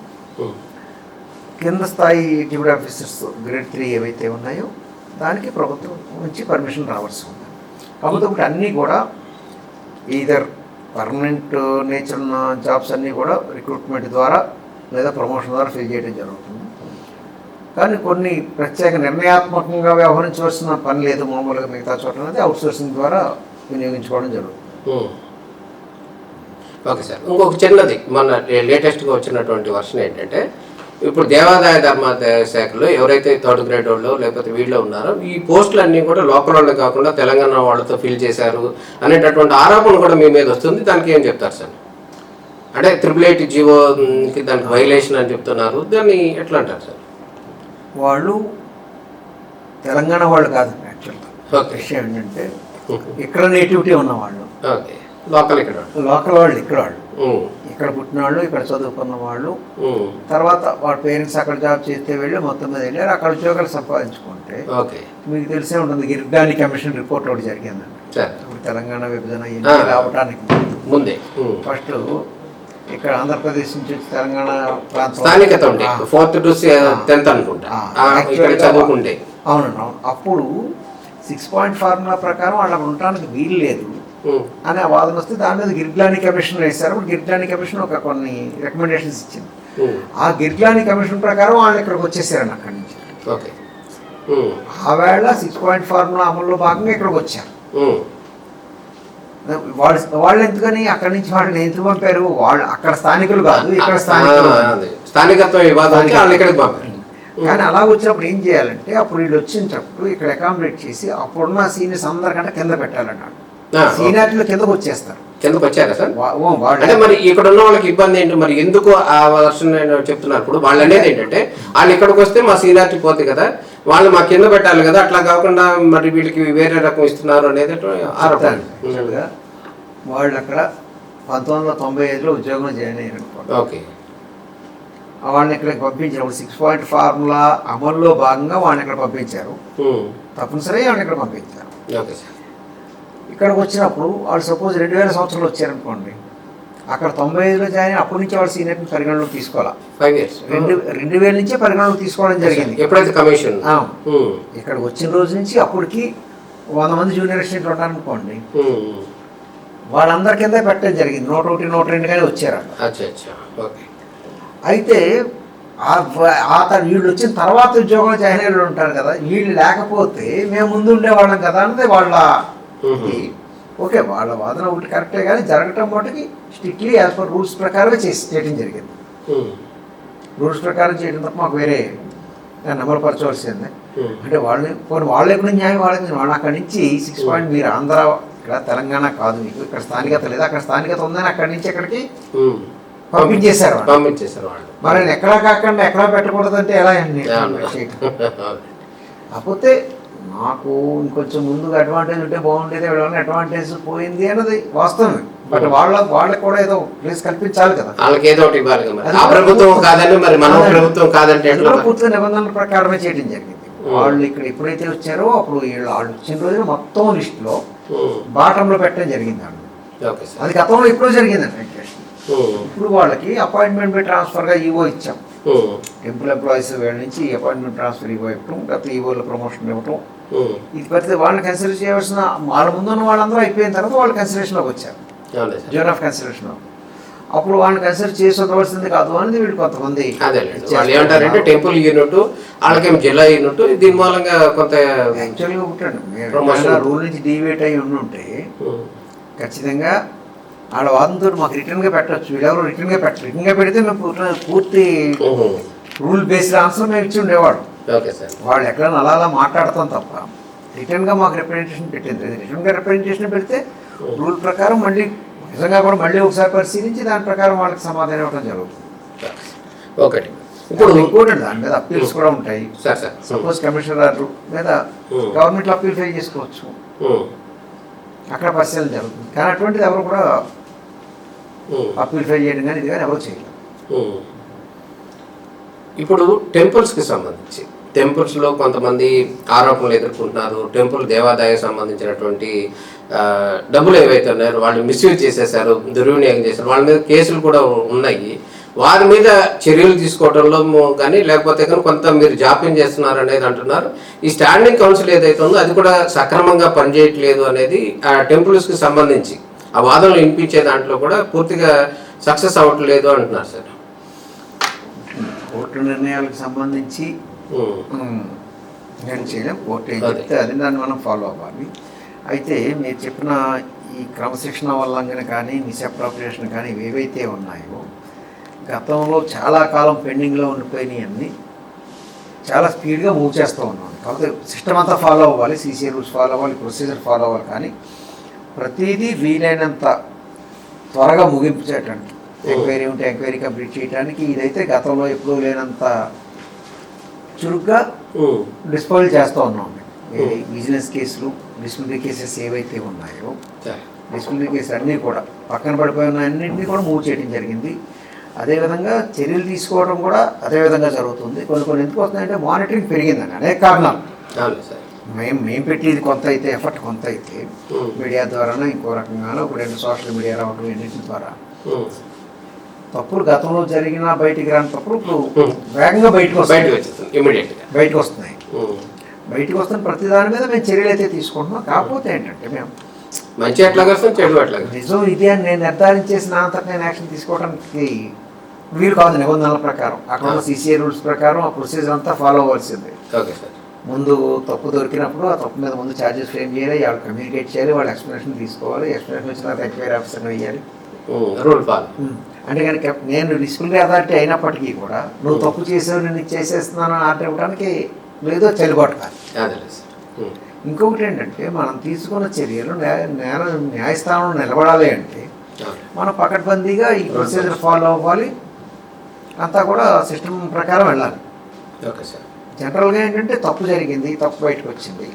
కింద స్థాయి ఎగ్జిక్యూటివ్ ఆఫీసర్స్ గ్రేడ్ 3 ఏవైతే ఉన్నాయో దానికి ప్రభుత్వం నుంచి పర్మిషన్ రావాల్సి ఉంది. కాకపోతే ఒకటి అన్నీ కూడా ఈదర్ పర్మనెంట్ నేచర్ ఉన్న జాబ్స్ అన్నీ కూడా రిక్రూట్మెంట్ ద్వారా లేదా ప్రమోషన్ ద్వారా ఫిల్ చేయడం జరుగుతుంది. కానీ కొన్ని ప్రత్యేక నిర్ణయాత్మకంగా వ్యవహరించవలసిన పని లేదు. మామూలుగా మిగతా చోట్ల అనేది అవుట్సోర్సింగ్ ద్వారా వినియోగించుకోవడం జరుగుతుంది. ఓకే సార్, ఇంకొక చిన్నది, మన లేటెస్ట్గా వచ్చినటువంటి వర్షన్ ఏంటంటే, ఇప్పుడు దేవాదాయ ధర్మాదాయ శాఖలో ఎవరైతే 3rd గ్రేడ్ వాళ్ళు లేకపోతే వీళ్ళు ఉన్నారో ఈ పోస్టులు అన్నీ కూడా లోకల్ వాళ్ళు కాకుండా తెలంగాణ వాళ్ళతో ఫిల్ చేశారు అనేటటువంటి ఆరోపణ కూడా మీ మీద వస్తుంది. దానికి ఏం చెప్తారు సార్? అంటే 888 జీవోకి దానికి వైలేషన్ అని చెప్తున్నారు. దాన్ని ఎట్లా అంటారు సార్? వాళ్ళు తెలంగాణ వాళ్ళు కాదు యాక్చువల్గా. విషయం ఏంటంటే ఇక్కడ నేటివిటీ ఉన్నవాళ్ళు, లోకల్ వాళ్ళు, ఇక్కడ పుట్టిన వాళ్ళు, ఇక్కడ చదువుకున్న వాళ్ళు, తర్వాత వాళ్ళ పేరెంట్స్ అక్కడ జాబ్ చేస్తే వెళ్ళి మొత్తం మీద వెళ్ళారు, అక్కడ ఉద్యోగాలు సంపాదించుకుంటే మీకు తెలిసే ఉంటుంది. గిర్గాని కమిషన్ రిపోర్ట్ ఒకటి జరిగిందండి. ఇప్పుడు తెలంగాణ విభజన రావడానికి ముందే ఫస్ట్ ఇక్కడ ఆంధ్రప్రదేశ్ నుంచి తెలంగాణ ప్రాంతం అవునండి. అప్పుడు 6 పాయింట్ ఫార్ములా ప్రకారం వాళ్ళకి ఉండటానికి వీలు లేదు. అనే వాదన వస్తే దాని మీద గిర్గ్లాని కమిషన్ వేశారు. గిర్గ్లాని కమిషన్ ఒక కొన్ని రికమెండేషన్స్ ఇచ్చింది. ఆ గిర్గ్లాని కమిషన్ ప్రకారం వాళ్ళు ఇక్కడికి వచ్చేసారండి అక్కడి నుంచి. ఓకే. ఆవేళ 6 పాయింట్ ఫార్ములా అమల్లో భాగంగా ఇక్కడికి వచ్చారు. వాళ్ళు ఎందుకని అక్కడి నుంచి వాళ్ళని ఎందుకు పంపారు? వాళ్ళు అక్కడ స్థానికులు కాదు, ఇక్కడ స్థానికులు. స్థానికత్వం వివాదానికి వాళ్ళు ఇక్కడికి పంపారు. కానీ అలా వచ్చినప్పుడు ఏం చేయాలంటే అప్పుడు వీళ్ళు వచ్చినప్పుడు ఇక్కడ అకామిడేట్ చేసి అప్పుడున్న సీనియర్స్ అందరికంటే కింద పెట్టాలన్నాడు. సీనియారిటీలో కిందకు వచ్చేస్తారు. కిందకు వచ్చారా సార్? అంటే మరి ఇక్కడ ఉన్న వాళ్ళకి ఇబ్బంది ఏంటి మరి? ఎందుకు ఆ వర్షన్ చెప్తున్నారు? ఇప్పుడు వాళ్ళు అనేది ఏంటంటే వాళ్ళు ఇక్కడికి వస్తే మా సీనియారిటీ పోతే కదా, వాళ్ళు మా కింద పెట్టాలి కదా, అట్లా కాకుండా మరి వీళ్ళకి వేరే రకం ఇస్తున్నారు అనేది ఆరోపణ. వాళ్ళు అక్కడ 1995లో ఉద్యోగం జాయిన్ అయ్యారు. ఓకే. వాళ్ళని ఇక్కడికి పంపించారు. 6 పాయింట్ ఫార్ములా అమల్లో భాగంగా వాళ్ళని ఇక్కడ పంపించారు. తప్పనిసరిగా వాళ్ళని ఇక్కడ పంపించారు. Okay sir. ఇక్కడికి వచ్చినప్పుడు వాళ్ళు సపోజ్ 2000 సంవత్సరాలు వచ్చారనుకోండి, అక్కడ 95లో జాయిన్ అప్పటి నుంచి వాళ్ళు సీనియర్ని పరిగణలోకి తీసుకోవాలి. 5 years 2000 నుంచే పరిగణలోకి తీసుకోవడం జరిగింది. ఎప్పుడైతే కమిషన్ ఇక్కడికి వచ్చిన రోజు నుంచి అప్పటికి 100 మంది జూనియర్ అసిస్టెంట్లు ఉన్నారనుకోండి, వాళ్ళందరి కింద పెట్టడం జరిగింది. 101, 102 వచ్చారు. అయితే వీళ్ళు వచ్చిన తర్వాత ఉద్యోగంలో జాయిన్ అయ్యి ఉంటారు కదా, వీళ్ళు లేకపోతే మేము ముందు ఉండేవాళ్ళం కదా అంటే వాళ్ళ ఓకే, వాళ్ళ వాదన ఒకటి కరెక్టే, కానీ జరగటం మటుకి స్ట్రిక్ట్లీ యాజ్ పర్ రూల్స్ ప్రకారమే చేయడం జరిగింది. రూల్స్ ప్రకారం చేయడం తప్ప మాకు వేరే అమలుపరచవలసిందే. అంటే వాళ్ళని వాళ్ళు ఎక్కడ న్యాయం వాళ్ళకి వాళ్ళు అక్కడి నుంచి 6 పాయింట్ మీరు ఆంధ్ర ఇక్కడ తెలంగాణ కాదు, మీకు ఇక్కడ స్థానికత లేదు, అక్కడ స్థానికత ఉందని అక్కడి నుంచి ఎక్కడికి పంపించేశారు. మరి ఎక్కడా కాకుండా ఎక్కడా పెట్టకూడదంటే ఎలా అండి? కాకపోతే నాకు ఇంకొంచెం ముందుగా అడ్వాంటేజ్ ఉంటే బాగుండేది, అడ్వాంటేజ్ పోయింది అన్నది వాస్తవమే. బట్ వాళ్ళకి కూడా ఏదో ప్లేస్ కల్పించాలి కదా, పూర్తిగా నిబంధనల ప్రకారమే చేయడం జరిగింది. వాళ్ళు ఇక్కడ ఎప్పుడైతే వచ్చారో అప్పుడు వాళ్ళు వచ్చిన రోజున మొత్తం లిస్టులో బాటంలో పెట్టడం జరిగింది. అది గతంలో ఇప్పుడు జరిగిందండి. ఇప్పుడు వాళ్ళకి అపాయింట్మెంట్ బై ట్రాన్స్ఫర్గా ఈవో ఇచ్చాం. టెంపుల్ ఎంప్లాయీస్ వీళ్ళ నుంచి అపాయింట్మెంట్ ట్రాన్స్ఫర్ ఈవో ఇవ్వటం, గత ఈవోలో ప్రమోషన్ ఇవ్వటం, ఇది పరిస్థితి వాళ్ళని కన్సిడర్ చేయవలసిన వాళ్ళ ముందున్న వాళ్ళందరూ అయిపోయిన తర్వాత వాళ్ళు కన్సిడరేషన్లోకి వచ్చారు, జోన్ ఆఫ్ కన్సిడరేషన్. అప్పుడు వాళ్ళని కన్సిడర్ చేసి ఉండవలసింది కాదు అనేది వీళ్ళు కొంతమంది ఏమంటారంటే టెంపుల్ యూనిట్ వాళ్ళకేం జిల్లా యూనిట్ దీని మూలంగా కొంత యాక్చువల్గా ఉంటాండి. రూల్ నుంచి డీవియేట్ అయ్యి ఉంటే ఖచ్చితంగా వాళ్ళ వాదంతో మాకు రిటర్న్గా పెట్టవచ్చు. వీళ్ళెవరో రిటర్న్గా పెట్టరు. రిటర్న్గా పెడితే మేము పూర్తి రూల్ బేస్డ్ ఆన్సర్ మేము ఇచ్చి ఉండేవాడు. వాళ్ళు ఎక్కడైనా అలా మాట్లాడతాం తప్ప రిటర్న్గా మాకు రిప్రజెంటేషన్ పెట్టింది. రిటర్న్గా రిప్రజెంటేషన్ పెడితే రూల్ ప్రకారం మళ్ళీ నిజంగా కూడా మళ్ళీ ఒకసారి పరిశీలించి దాని ప్రకారం వాళ్ళకి సమాధానం ఇవ్వడం జరుగుతుంది. ఒకటి ఇప్పుడు ఇంకోటండి, దాని మీద అప్పీల్స్ కూడా ఉంటాయి. సపోజ్ కమిషనర్ మీద గవర్నమెంట్లో అప్పీల్ ఫైల్ చేసుకోవచ్చు, అక్కడ పరిశీలన జరుగుతుంది. కానీ అటువంటిది ఎవరు కూడా అప్పీల్ ఫైల్ చేయడం కానీ ఇది కానీ ఎవరు చేయలేదు. ఇప్పుడు టెంపుల్స్కి సంబంధించి టెంపుల్స్లో కొంతమంది ఆరోపణలు ఎదుర్కొంటున్నారు. టెంపుల్ దేవాదాయ సంబంధించినటువంటి డబ్బులు ఏవైతే ఉన్నాయో వాళ్ళు మిస్యూజ్ చేసేసారు, దుర్వినియోగం చేశారు, వాళ్ళ మీద కేసులు కూడా ఉన్నాయి. వారి మీద చర్యలు తీసుకోవడంలో కానీ లేకపోతే కానీ కొంత మీరు జాప్యం చేస్తున్నారు అనేది అంటున్నారు. ఈ స్టాండింగ్ కౌన్సిల్ ఏదైతే ఉందో అది కూడా సక్రమంగా పనిచేయట్లేదు అనేది ఆ టెంపుల్స్కి సంబంధించి ఆ వాదనలు వినిపించే దాంట్లో కూడా పూర్తిగా సక్సెస్ అవ్వట్లేదు అంటున్నారు సార్. కోర్టు నిర్ణయాలకు సంబంధించి నేను చేయలేం, కోర్టు ఏం చెప్తే అది దాన్ని మనం ఫాలో అవ్వాలి. అయితే మీరు చెప్పిన ఈ క్రమశిక్షణ ఉల్లంఘన కానీ మిస్అప్రాప్రియేషన్ కానీ ఏవైతే ఉన్నాయో గతంలో చాలా కాలం పెండింగ్లో ఉండిపోయినాయి అన్నీ చాలా స్పీడ్గా మూవ్ చేస్తూ ఉన్నాం. కాకపోతే సిస్టమ్ అంతా ఫాలో అవ్వాలి, సీసీ రూల్స్ ఫాలో అవ్వాలి, ప్రొసీజర్ ఫాలో అవ్వాలి. కానీ ప్రతిదీ వీలైనంత త్వరగా ముగింపు చేయటానికి, ఎంక్వైరీ ఉంటే ఎంక్వైరీ కంప్లీట్ చేయడానికి ఇదైతే గతంలో ఎప్పుడూ లేనంత చురుగ్గా డిస్పోజల్ చేస్తూ ఉన్నాం. బిజినెస్ కేసులు, డిస్ప్లినరీ కేసెస్ ఏవైతే ఉన్నాయో డిస్ప్లినరీ కేసులు అన్నీ కూడా పక్కన పడిపోయిన అన్నింటినీ కూడా మూవ్ చేయడం జరిగింది. అదేవిధంగా చర్యలు తీసుకోవడం కూడా అదేవిధంగా జరుగుతుంది. కొన్ని ఎందుకు వస్తున్నాయంటే మానిటరింగ్ పెరిగిందని అనేక కారణాలు. మేము పెట్టేది కొంత అయితే ఎఫర్ట్ కొంత అయితే మీడియా ద్వారానో ఇంకో రకంగానో ఇప్పుడు సోషల్ మీడియా రావడం ఎన్నింటి ద్వారా తప్పులు గతంలో జరిగిన బయటికి రాని తప్పులు ఇప్పుడు వేగంగా బయటకు వస్తున్నాయి. బయటకు వస్తున్న ప్రతి దాని మీద మేము చర్యలు అయితే తీసుకుంటున్నాం. కాకపోతే ఏంటంటే మేము మంచి ఎట్లాగా వస్తుంది, చెడు అట్లాగా. నిజం ఇది అని నేను నిర్ధారించేసిన అంతటా నేను యాక్షన్ తీసుకోవడానికి వీలు కాదు. నిబంధనల ప్రకారం అక్కడ ఉన్న సిసిఐ రూల్స్ ప్రకారం ఆ ప్రొసీజర్ అంతా ఫాలో అవ్వాల్సిందే. Okay sir. ముందు తప్పు దొరికినప్పుడు ఆ తప్పు మీద ముందు ఛార్జెస్ ఫ్రేమ్ చేయాలి, వాళ్ళు కమ్యూనికేట్ చేయాలి, వాళ్ళు ఎక్స్ప్లెనేషన్ తీసుకోవాలి, ఎక్స్ప్లెనేషన్ వచ్చిన తర్వాత ఎంక్వైరీ ఆఫీసర్ వేయాలి. Rule follow. అంటే కనుక నేను డిసిప్లినరీ అథారిటీ అయినప్పటికీ కూడా నువ్వు తప్పు చేసావు నేను చేసేస్తున్నాను అని ఆర్డర్ ఇవ్వడానికి లేదో చెల్లుబాటు కాదు. ఇంకొకటి ఏంటంటే మనం తీసుకున్న చర్యలు న్యాయస్థానంలో నిలబడాలి అంటే మనం పకడ్బందీగా ఈ ప్రొసీజర్ ఫాలో అవ్వాలి, అంతా కూడా సిస్టమ్ ప్రకారం వెళ్ళాలి. Okay sir. జనరల్గా ఏంటంటే తప్పు జరిగింది, తప్పు బయటకు వచ్చింది,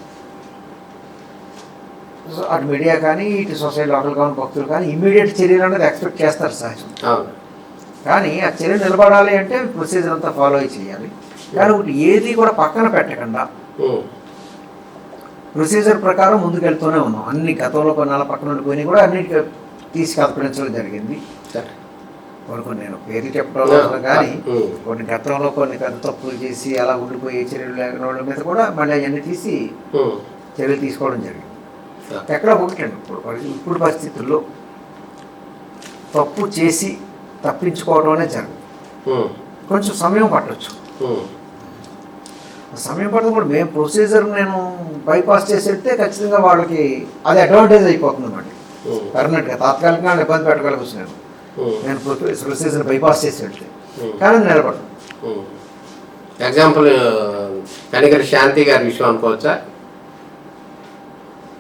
సో అటు మీడియా కానీ ఇటు సొసైటీ లోకల్ గవర్నమెంట్ భక్తులు కానీ ఇమీడియట్ చర్యలు అనేది ఎక్స్పెక్ట్ చేస్తారు సహజం. కానీ ఆ చర్య నిలబడాలి అంటే ప్రొసీజర్ అంతా ఫాలో అయి చేయాలి. కానీ ఒకటి ఏది కూడా పక్కన పెట్టకుండా ప్రొసీజర్ ప్రకారం ముందుకెళ్తూనే ఉన్నాం. అన్ని గతంలో కొన్నాళ్ళ పక్కన ఉండిపోయినాయి కూడా అన్నిటికీ తీసి కల్పించడం జరిగింది. కొన్ని నేను పేరు చెప్పడం కానీ కొన్ని గతంలో కొన్ని పెద్ద తప్పులు చేసి అలా ఉండిపోయే చర్యలు లేని వాళ్ళ మీద కూడా మళ్ళీ అవన్నీ తీసి చర్యలు తీసుకోవడం జరిగింది. ఎక్కడ ఒకటండి ఇప్పుడు పరిస్థితుల్లో తప్పు చేసి తప్పించుకోవడం అనేది జరగదు. కొంచెం సమయం పట్టవచ్చు. సమయం పడదు కూడా మేము ప్రొసీజర్ నేను బైపాస్ చేసి వెళ్తే ఖచ్చితంగా వాళ్ళకి అది అడ్వాంటేజ్ అయిపోతుంది అన్నమాట. పర్మనెంట్గా తాత్కాలికంగా ఇబ్బంది పెట్టగలవచ్చు నేను ప్రొసీజర్ బైపాస్ చేసి వెళ్తే. కానీ నిలబడదు. ఎగ్జాంపుల్ కనికరి శాంతి గారి విషయం అనుకోవచ్చా?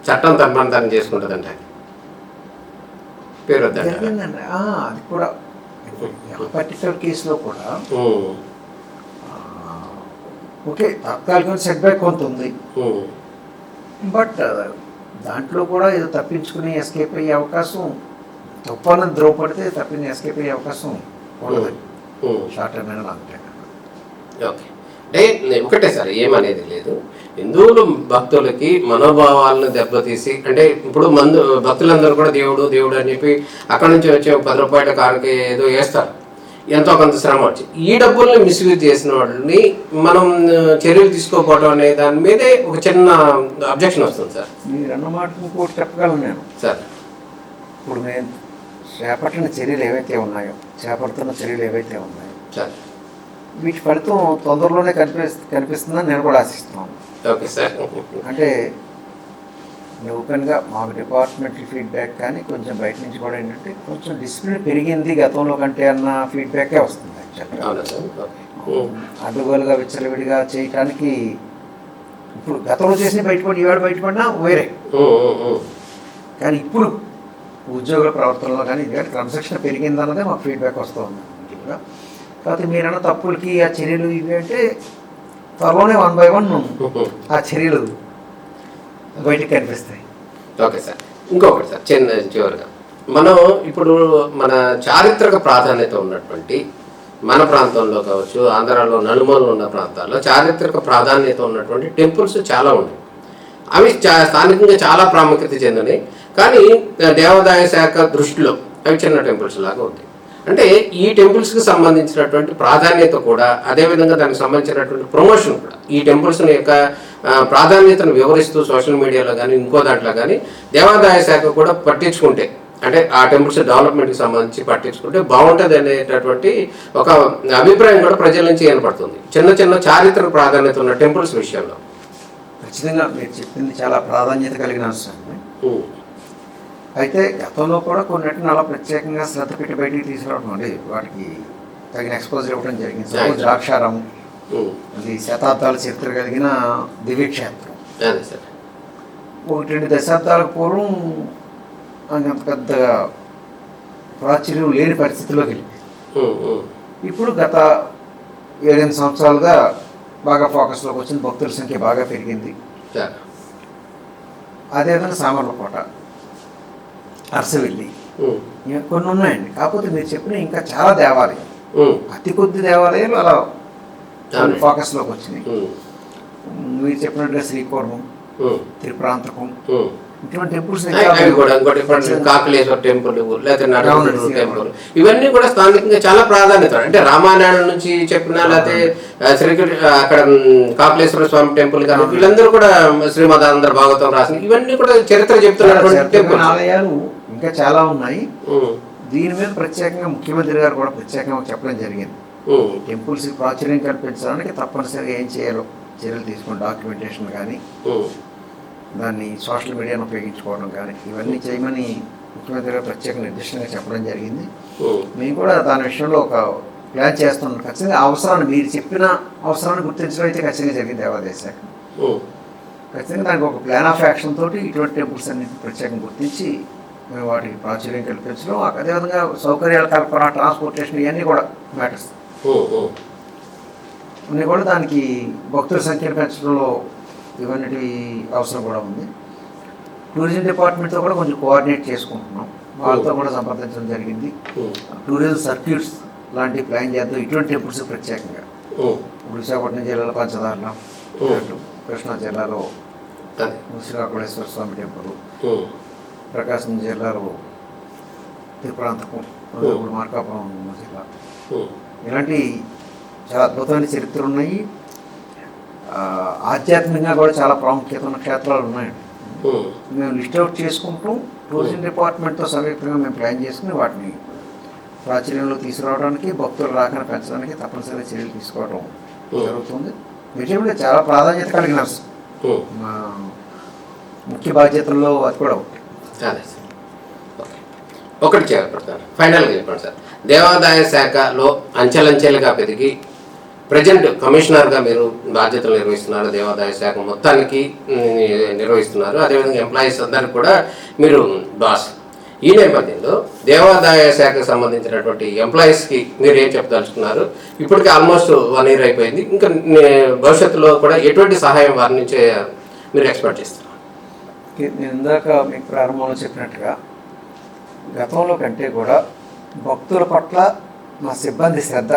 చట్టం తన్మంతరం చేసుకుంటుందండి పేరు జరిగిందండి. అది కూడా పర్టికులర్ కేసులో కూడా ఓకే తాత్కాలికంగా సెట్ బ్యాక్ కొంత ఉంది, బట్ దాంట్లో కూడా ఏదో తప్పించుకుని ఎస్కేప్ అయ్యే అవకాశం తప్పు అన్నది ద్రోవపడితే తప్పిన ఎస్కేప్ అయ్యే అవకాశం ఉండదు షార్ట్ టర్మ్ అయినా లాంగ్ టర్మ్. ఓకే. అంటే ఒకటే సార్, ఏమనేది లేదు. హిందువులు భక్తులకి మనోభావాలను దెబ్బతీసి, అంటే ఇప్పుడు భక్తులందరూ కూడా దేవుడు దేవుడు అని చెప్పి అక్కడ నుంచి వచ్చే 10 రూపాయల కారుకి ఏదో వేస్తారు, ఎంతో కొంత శ్రమ వచ్చి ఈ డబ్బుల్ని మిస్యూజ్ చేసిన వాళ్ళని మనం చర్యలు తీసుకోకపోవడం అనే దాని మీదే ఒక చిన్న అబ్జెక్షన్ వస్తుంది సార్. మీరు అన్నమాట ఇంకోటి చెప్పగలను నేను సార్. ఇప్పుడు నేను చేపట్టిన చర్యలు ఏవైతే ఉన్నాయో సార్ వీటి ఫలితం తొందరలోనే కనిపిస్తుందని నేను కూడా ఆశిస్తున్నాను. Okay sir. అంటే ఓపెన్గా మాకు డిపార్ట్మెంటల్ ఫీడ్బ్యాక్ కానీ కొంచెం బయట నుంచి కూడా ఏంటంటే కొంచెం డిసిప్లిన్ పెరిగింది గతంలో కంటే అన్న ఫీడ్బ్యాకే వస్తుంది యాక్చువల్గా. అడ్డుగోలుగా విచ్చలవిడిగా చేయటానికి ఇప్పుడు గతంలో చేసిన బయటపడి ఈవాడు బయటపడినా వేరే, కానీ ఇప్పుడు ఉద్యోగుల ప్రవర్తనలో కానీ ఇది కానీ క్రమశిక్షణ పెరిగింది అన్నదే మాకు ఫీడ్బ్యాక్ వస్తూ ఉంది. కాకపోతే మీరన్న తప్పులకి ఆ చర్యలు ఇవి అంటే త్వరలోనే 1 by 1 ఆ చర్యలు బయటకు కనిపిస్తాయి. Okay sir. ఇంకొకటి సార్ చివరిగా మనం ఇప్పుడు మన చారిత్రక ప్రాధాన్యత ఉన్నటువంటి మన ప్రాంతంలో కావచ్చు, ఆంధ్రాలో నలుమూలలు ఉన్న ప్రాంతాల్లో చారిత్రక ప్రాధాన్యత ఉన్నటువంటి టెంపుల్స్ చాలా ఉన్నాయి. అవి స్థానికంగా చాలా ప్రాముఖ్యత చెందినవి. కానీ దేవాదాయ శాఖ దృష్టిలో అవి చిన్న టెంపుల్స్ లాగా ఉంది. అంటే ఈ టెంపుల్స్కి సంబంధించినటువంటి ప్రాధాన్యత కూడా, అదేవిధంగా దానికి సంబంధించినటువంటి ప్రమోషన్ కూడా, ఈ టెంపుల్స్ యొక్క ప్రాధాన్యతను వివరిస్తూ సోషల్ మీడియాలో కానీ ఇంకో దాంట్లో కానీ దేవాదాయ శాఖ కూడా పట్టించుకుంటే, అంటే ఆ టెంపుల్స్ డెవలప్మెంట్కి సంబంధించి పట్టించుకుంటే బాగుంటుంది అనేటటువంటి ఒక అభిప్రాయం కూడా ప్రజల నుంచి ఏర్పడుతుంది చిన్న చిన్న చారిత్రక ప్రాధాన్యత ఉన్న టెంపుల్స్ విషయంలో. ఖచ్చితంగా మీరు చెప్పింది చాలా ప్రాధాన్యత కలిగిన అంశం. అయితే గతంలో కూడా కొన్నిటిని అలా ప్రత్యేకంగా శ్రద్ధ పెట్టి బయటికి తీసుకురావడం అండి, వాటికి తగిన ఎక్స్పోజర్ ఇవ్వడం జరిగింది. సపోజ్ ద్రాక్షారం, అది శతాబ్దాల చరిత్ర కలిగిన దివ్యక్షేత్రం. 1-2 దశాబ్దాలకు పూర్వం అంత పెద్దగా ప్రాచుర్యం లేని పరిస్థితిలోకి వెళ్ళింది. ఇప్పుడు గత 7-8 సంవత్సరాలుగా బాగా ఫోకస్లోకి వచ్చింది, భక్తుల సంఖ్య బాగా పెరిగింది. అదేవిధంగా సామర్లకోట, అరసవెల్లి కొన్ని ఉన్నాయండి. కాకపోతే మీరు చెప్పిన ఇంకా చాలా దేవాలయాలు, అతి కొద్ది దేవాలయాలు అలా ఫోకస్లోకి వచ్చినాయి. మీరు చెప్పినట్టుగా శ్రీకూర్మం, తిరుప్రాంతకం, ఇటువంటి టెంపుల్స్ అవి కూడా ఇంకోటి కాకలేశ్వర టెంపుల్ లేకపోతే నడవూరు టెంపుల్ ఇవన్నీ కూడా స్థానికంగా చాలా ప్రాధాన్యత. అంటే రామాయణం నుంచి చెప్పిన లేకపోతే శ్రీకృష్ణ అక్కడ కాకలేశ్వర స్వామి టెంపుల్ కానీ వీళ్ళందరూ కూడా శ్రీమద్ అందర భాగవతం రాసిన ఇవన్నీ కూడా చరిత్ర చెప్తున్నటువంటి టెంపుల్ ఆలయాలు ఇంకా చాలా ఉన్నాయి. దీని మీద ప్రత్యేకంగా ముఖ్యమంత్రి గారు కూడా ప్రత్యేకంగా చెప్పడం జరిగింది. టెంపుల్స్ ప్రాచుర్యం కల్పించడానికి తప్పనిసరిగా ఏం చేయాలో చర్యలు తీసుకుని డాక్యుమెంటేషన్ కానీ దాన్ని సోషల్ మీడియాను ఉపయోగించుకోవడం కానీ ఇవన్నీ చేయమని ముఖ్యమంత్రి గారు ప్రత్యేక నిర్దిష్టంగా చెప్పడం జరిగింది. మేము కూడా దాని విషయంలో ఒక ప్లాన్ చేస్తున్నాం. ఖచ్చితంగా అవసరాన్ని మీరు చెప్పిన అవసరాన్ని గుర్తించడం అయితే ఖచ్చితంగా జరిగింది దేవాదాయ శాఖ. ఖచ్చితంగా దానికి ఒక ప్లాన్ ఆఫ్ యాక్షన్ తోటి ఇటువంటి టెంపుల్స్ అన్నింటినీ ప్రత్యేకంగా గుర్తించి మేము వాటికి ప్రాచుర్యం కల్పించడం, అదేవిధంగా సౌకర్యాల కల్పన, ట్రాన్స్పోర్టేషన్ ఇవన్నీ కూడా మ్యాటర్స్ అన్నీ కూడా దానికి భక్తుల సంఖ్యను పెంచడంలో ఇవన్నీ అవసరం కూడా ఉంది. టూరిజం డిపార్ట్మెంట్తో కూడా కొంచెం కోఆర్డినేట్ చేసుకుంటున్నాం, వాళ్ళతో కూడా సంప్రదించడం జరిగింది. టూరిజం సర్క్యూట్స్ లాంటివి ప్లాన్ చేద్దాం ఇటువంటి టెంపుల్స్ ప్రత్యేకంగా. విశాఖపట్నం జిల్లాలో పంచదారణ, కృష్ణా జిల్లాలో శ్రీకాకుళేశ్వర స్వామి టెంపుల్, ప్రకాశం జిల్లాలో తిరుపరాంతకం, మార్కాపురం జిల్లా, ఇలాంటి చాలా అద్భుతమైన చరిత్రలు ఉన్నాయి. ఆధ్యాత్మికంగా కూడా చాలా ప్రాముఖ్యత ఉన్న క్షేత్రాలు ఉన్నాయండి. మేము లిస్ట్ అవుట్ చేసుకుంటూ టూరిజం డిపార్ట్మెంట్తో సంయుక్తంగా మేము ప్లాన్ చేసుకుని వాటిని ప్రాచుర్యంలో తీసుకురావడానికి, భక్తులు రాకన పెంచడానికి తప్పనిసరిగా చర్యలు తీసుకోవడం జరుగుతుంది. విషయంలో చాలా ప్రాధాన్యత కలిగిన మా ముఖ్య బాధ్యతల్లో అది కూడా ఒకటి. ఒకటి చేపడతాను ఫైనల్గా చెప్పండి సార్. దేవాదాయ శాఖలో అంచెలంచెలుగా పెరిగి ప్రజెంట్ కమిషనర్గా మీరు బాధ్యతలు నిర్వహిస్తున్నారు, దేవాదాయ శాఖ మొత్తానికి నిర్వహిస్తున్నారు, అదేవిధంగా ఎంప్లాయీస్ అందరికి కూడా మీరు బాస్. ఈ నేపథ్యంలో దేవాదాయ శాఖకు సంబంధించినటువంటి ఎంప్లాయీస్కి మీరు ఏం చెప్పదలుచుకున్నారు? ఇప్పటికే ఆల్మోస్ట్ 1 year అయిపోయింది. ఇంకా భవిష్యత్తులో కూడా ఎటువంటి సహాయం వారి నుంచే మీరు ఎక్స్పెక్ట్ చేస్తున్నారు? నేను ఇందాక మీకు ప్రారంభంలో చెప్పినట్టుగా గతంలో కంటే కూడా భక్తుల పట్ల మా సిబ్బంది శ్రద్ధ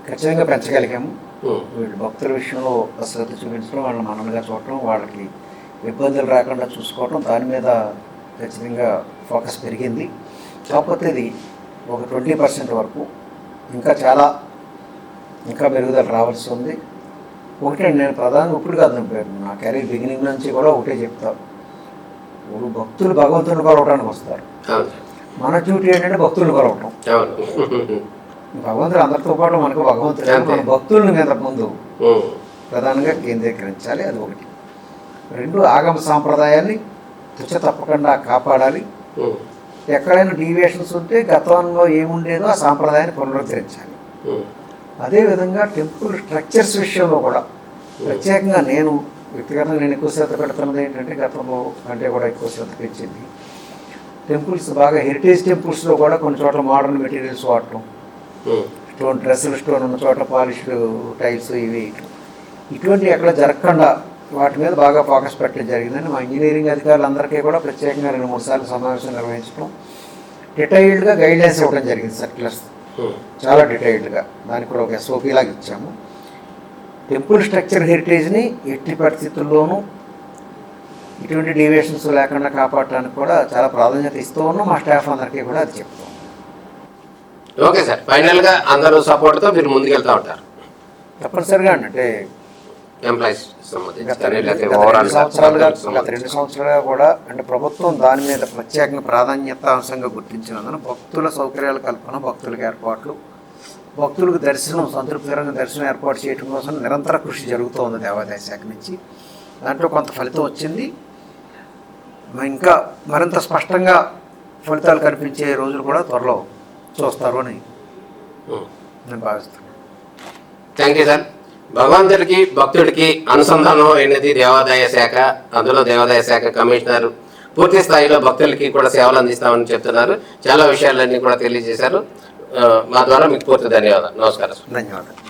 ఖచ్చితంగా పెంచగలిగాము. వీళ్ళు భక్తుల విషయంలో శ్రద్ధ చూపించడం, వాళ్ళని మనలుగా చూడటం, వాళ్ళకి ఇబ్బందులు రాకుండా చూసుకోవటం, దాని మీద ఖచ్చితంగా ఫోకస్ పెరిగింది. కాకపోతే ఇది ఒక 20% వరకు ఇంకా మెరుగుదల రావాల్సి ఉంది. ఒకటే నేను ప్రధానంగా ఇప్పుడు కాదు, నా కెరీర్ బిగినింగ్ నుంచి కూడా ఒకటే చెప్తాను. ఇప్పుడు భక్తులు భగవంతుని కొలవడానికి వస్తారు, మన డ్యూటీ ఏంటంటే భక్తులను కొలవటం. భగవంతుడు అందరితో పాటు మనకు భగవంతుడు, మన భక్తులను మీద ముందు ప్రధానంగా కేంద్రీకరించాలి. అది ఒకటి. 2, ఆగమ సాంప్రదాయాన్ని తుచ్చ తప్పకుండా కాపాడాలి. ఎక్కడైనా డీవియేషన్స్ ఉంటే గతంలో ఏముండేదో ఆ సాంప్రదాయాన్ని పునరుద్ధరించాలి. అదేవిధంగా టెంపుల్ స్ట్రక్చర్స్ విషయంలో కూడా ప్రత్యేకంగా నేను వ్యక్తిగతంగా నేను ఎక్కువ శ్రద్ధ పెడుతున్నది ఏంటంటే గతంలో అంటే కూడా ఎక్కువ శ్రద్ధ పెంచింది. టెంపుల్స్ బాగా హెరిటేజ్ టెంపుల్స్లో కూడా కొన్ని చోట్ల మోడర్న్ మెటీరియల్స్ వాడటం, స్టోన్ డ్రెస్సులు, స్టోన్ ఉన్న చోట పాలిష్డ్ టైల్స్, ఇటువంటి ఎక్కడ జరగకుండా వాటి మీద బాగా ఫోకస్ పెట్టడం జరిగిందని మా ఇంజనీరింగ్ అధికారులందరికీ కూడా ప్రత్యేకంగా 2-3 సార్లు సమావేశం నిర్వహించడం, డీటెయిల్డ్గా గైడ్లైన్స్ ఇవ్వడం జరిగింది. సర్క్యులర్స్ చాలా డీటెయిల్డ్గా దానికి కూడా ఒక SOP లాగా ఇచ్చాము. టెంపుల్ స్ట్రక్చర్ హెరిటేజ్ని ఎట్టి పరిస్థితుల్లోనూ ఇటువంటి డీవియేషన్స్ లేకుండా కాపాడటానికి కూడా చాలా ప్రాధాన్యత ఇస్తూ ఉన్నాం. మా స్టాఫ్ అందరికీ కూడా అది చెప్తాం. ఓకే సార్, ఫైనల్గా అందరూ సపోర్ట్తో మీరు ముందుకెళ్తూ ఉంటారు తప్పనిసరిగా అండి. అంటే ఎంప్లాయీస్ గత 2 సంవత్సరాలుగా కూడా అంటే ప్రభుత్వం దాని మీద ప్రత్యేకంగా ప్రాధాన్యత అంశంగా గుర్తించినందున భక్తుల సౌకర్యాల కల్పన, భక్తులకు ఏర్పాట్లు, భక్తులకు దర్శనం, సంతృప్తికరంగా దర్శనం ఏర్పాటు చేయడం కోసం నిరంతర కృషి జరుగుతూ ఉంది దేవాదాయ శాఖ నుంచి. దాంట్లో కొంత ఫలితం వచ్చింది. ఇంకా మరింత స్పష్టంగా ఫలితాలు కనిపించే రోజులు కూడా త్వరలో చూస్తారు అని నేను భావిస్తున్నాను. Thank you sir. భగవంతుడికి భక్తుడికి అనుసంధానం అయినది దేవాదాయ శాఖ. అందులో దేవాదాయ శాఖ కమిషనర్ పూర్తి స్థాయిలో భక్తులకి కూడా సేవలు అందిస్తామని చెప్తున్నారు. చాలా విషయాలన్నీ కూడా తెలియజేశారు. మా ద్వారా మీకు పూర్తి ధన్యవాదాలు. నమస్కారం. ధన్యవాదాలు.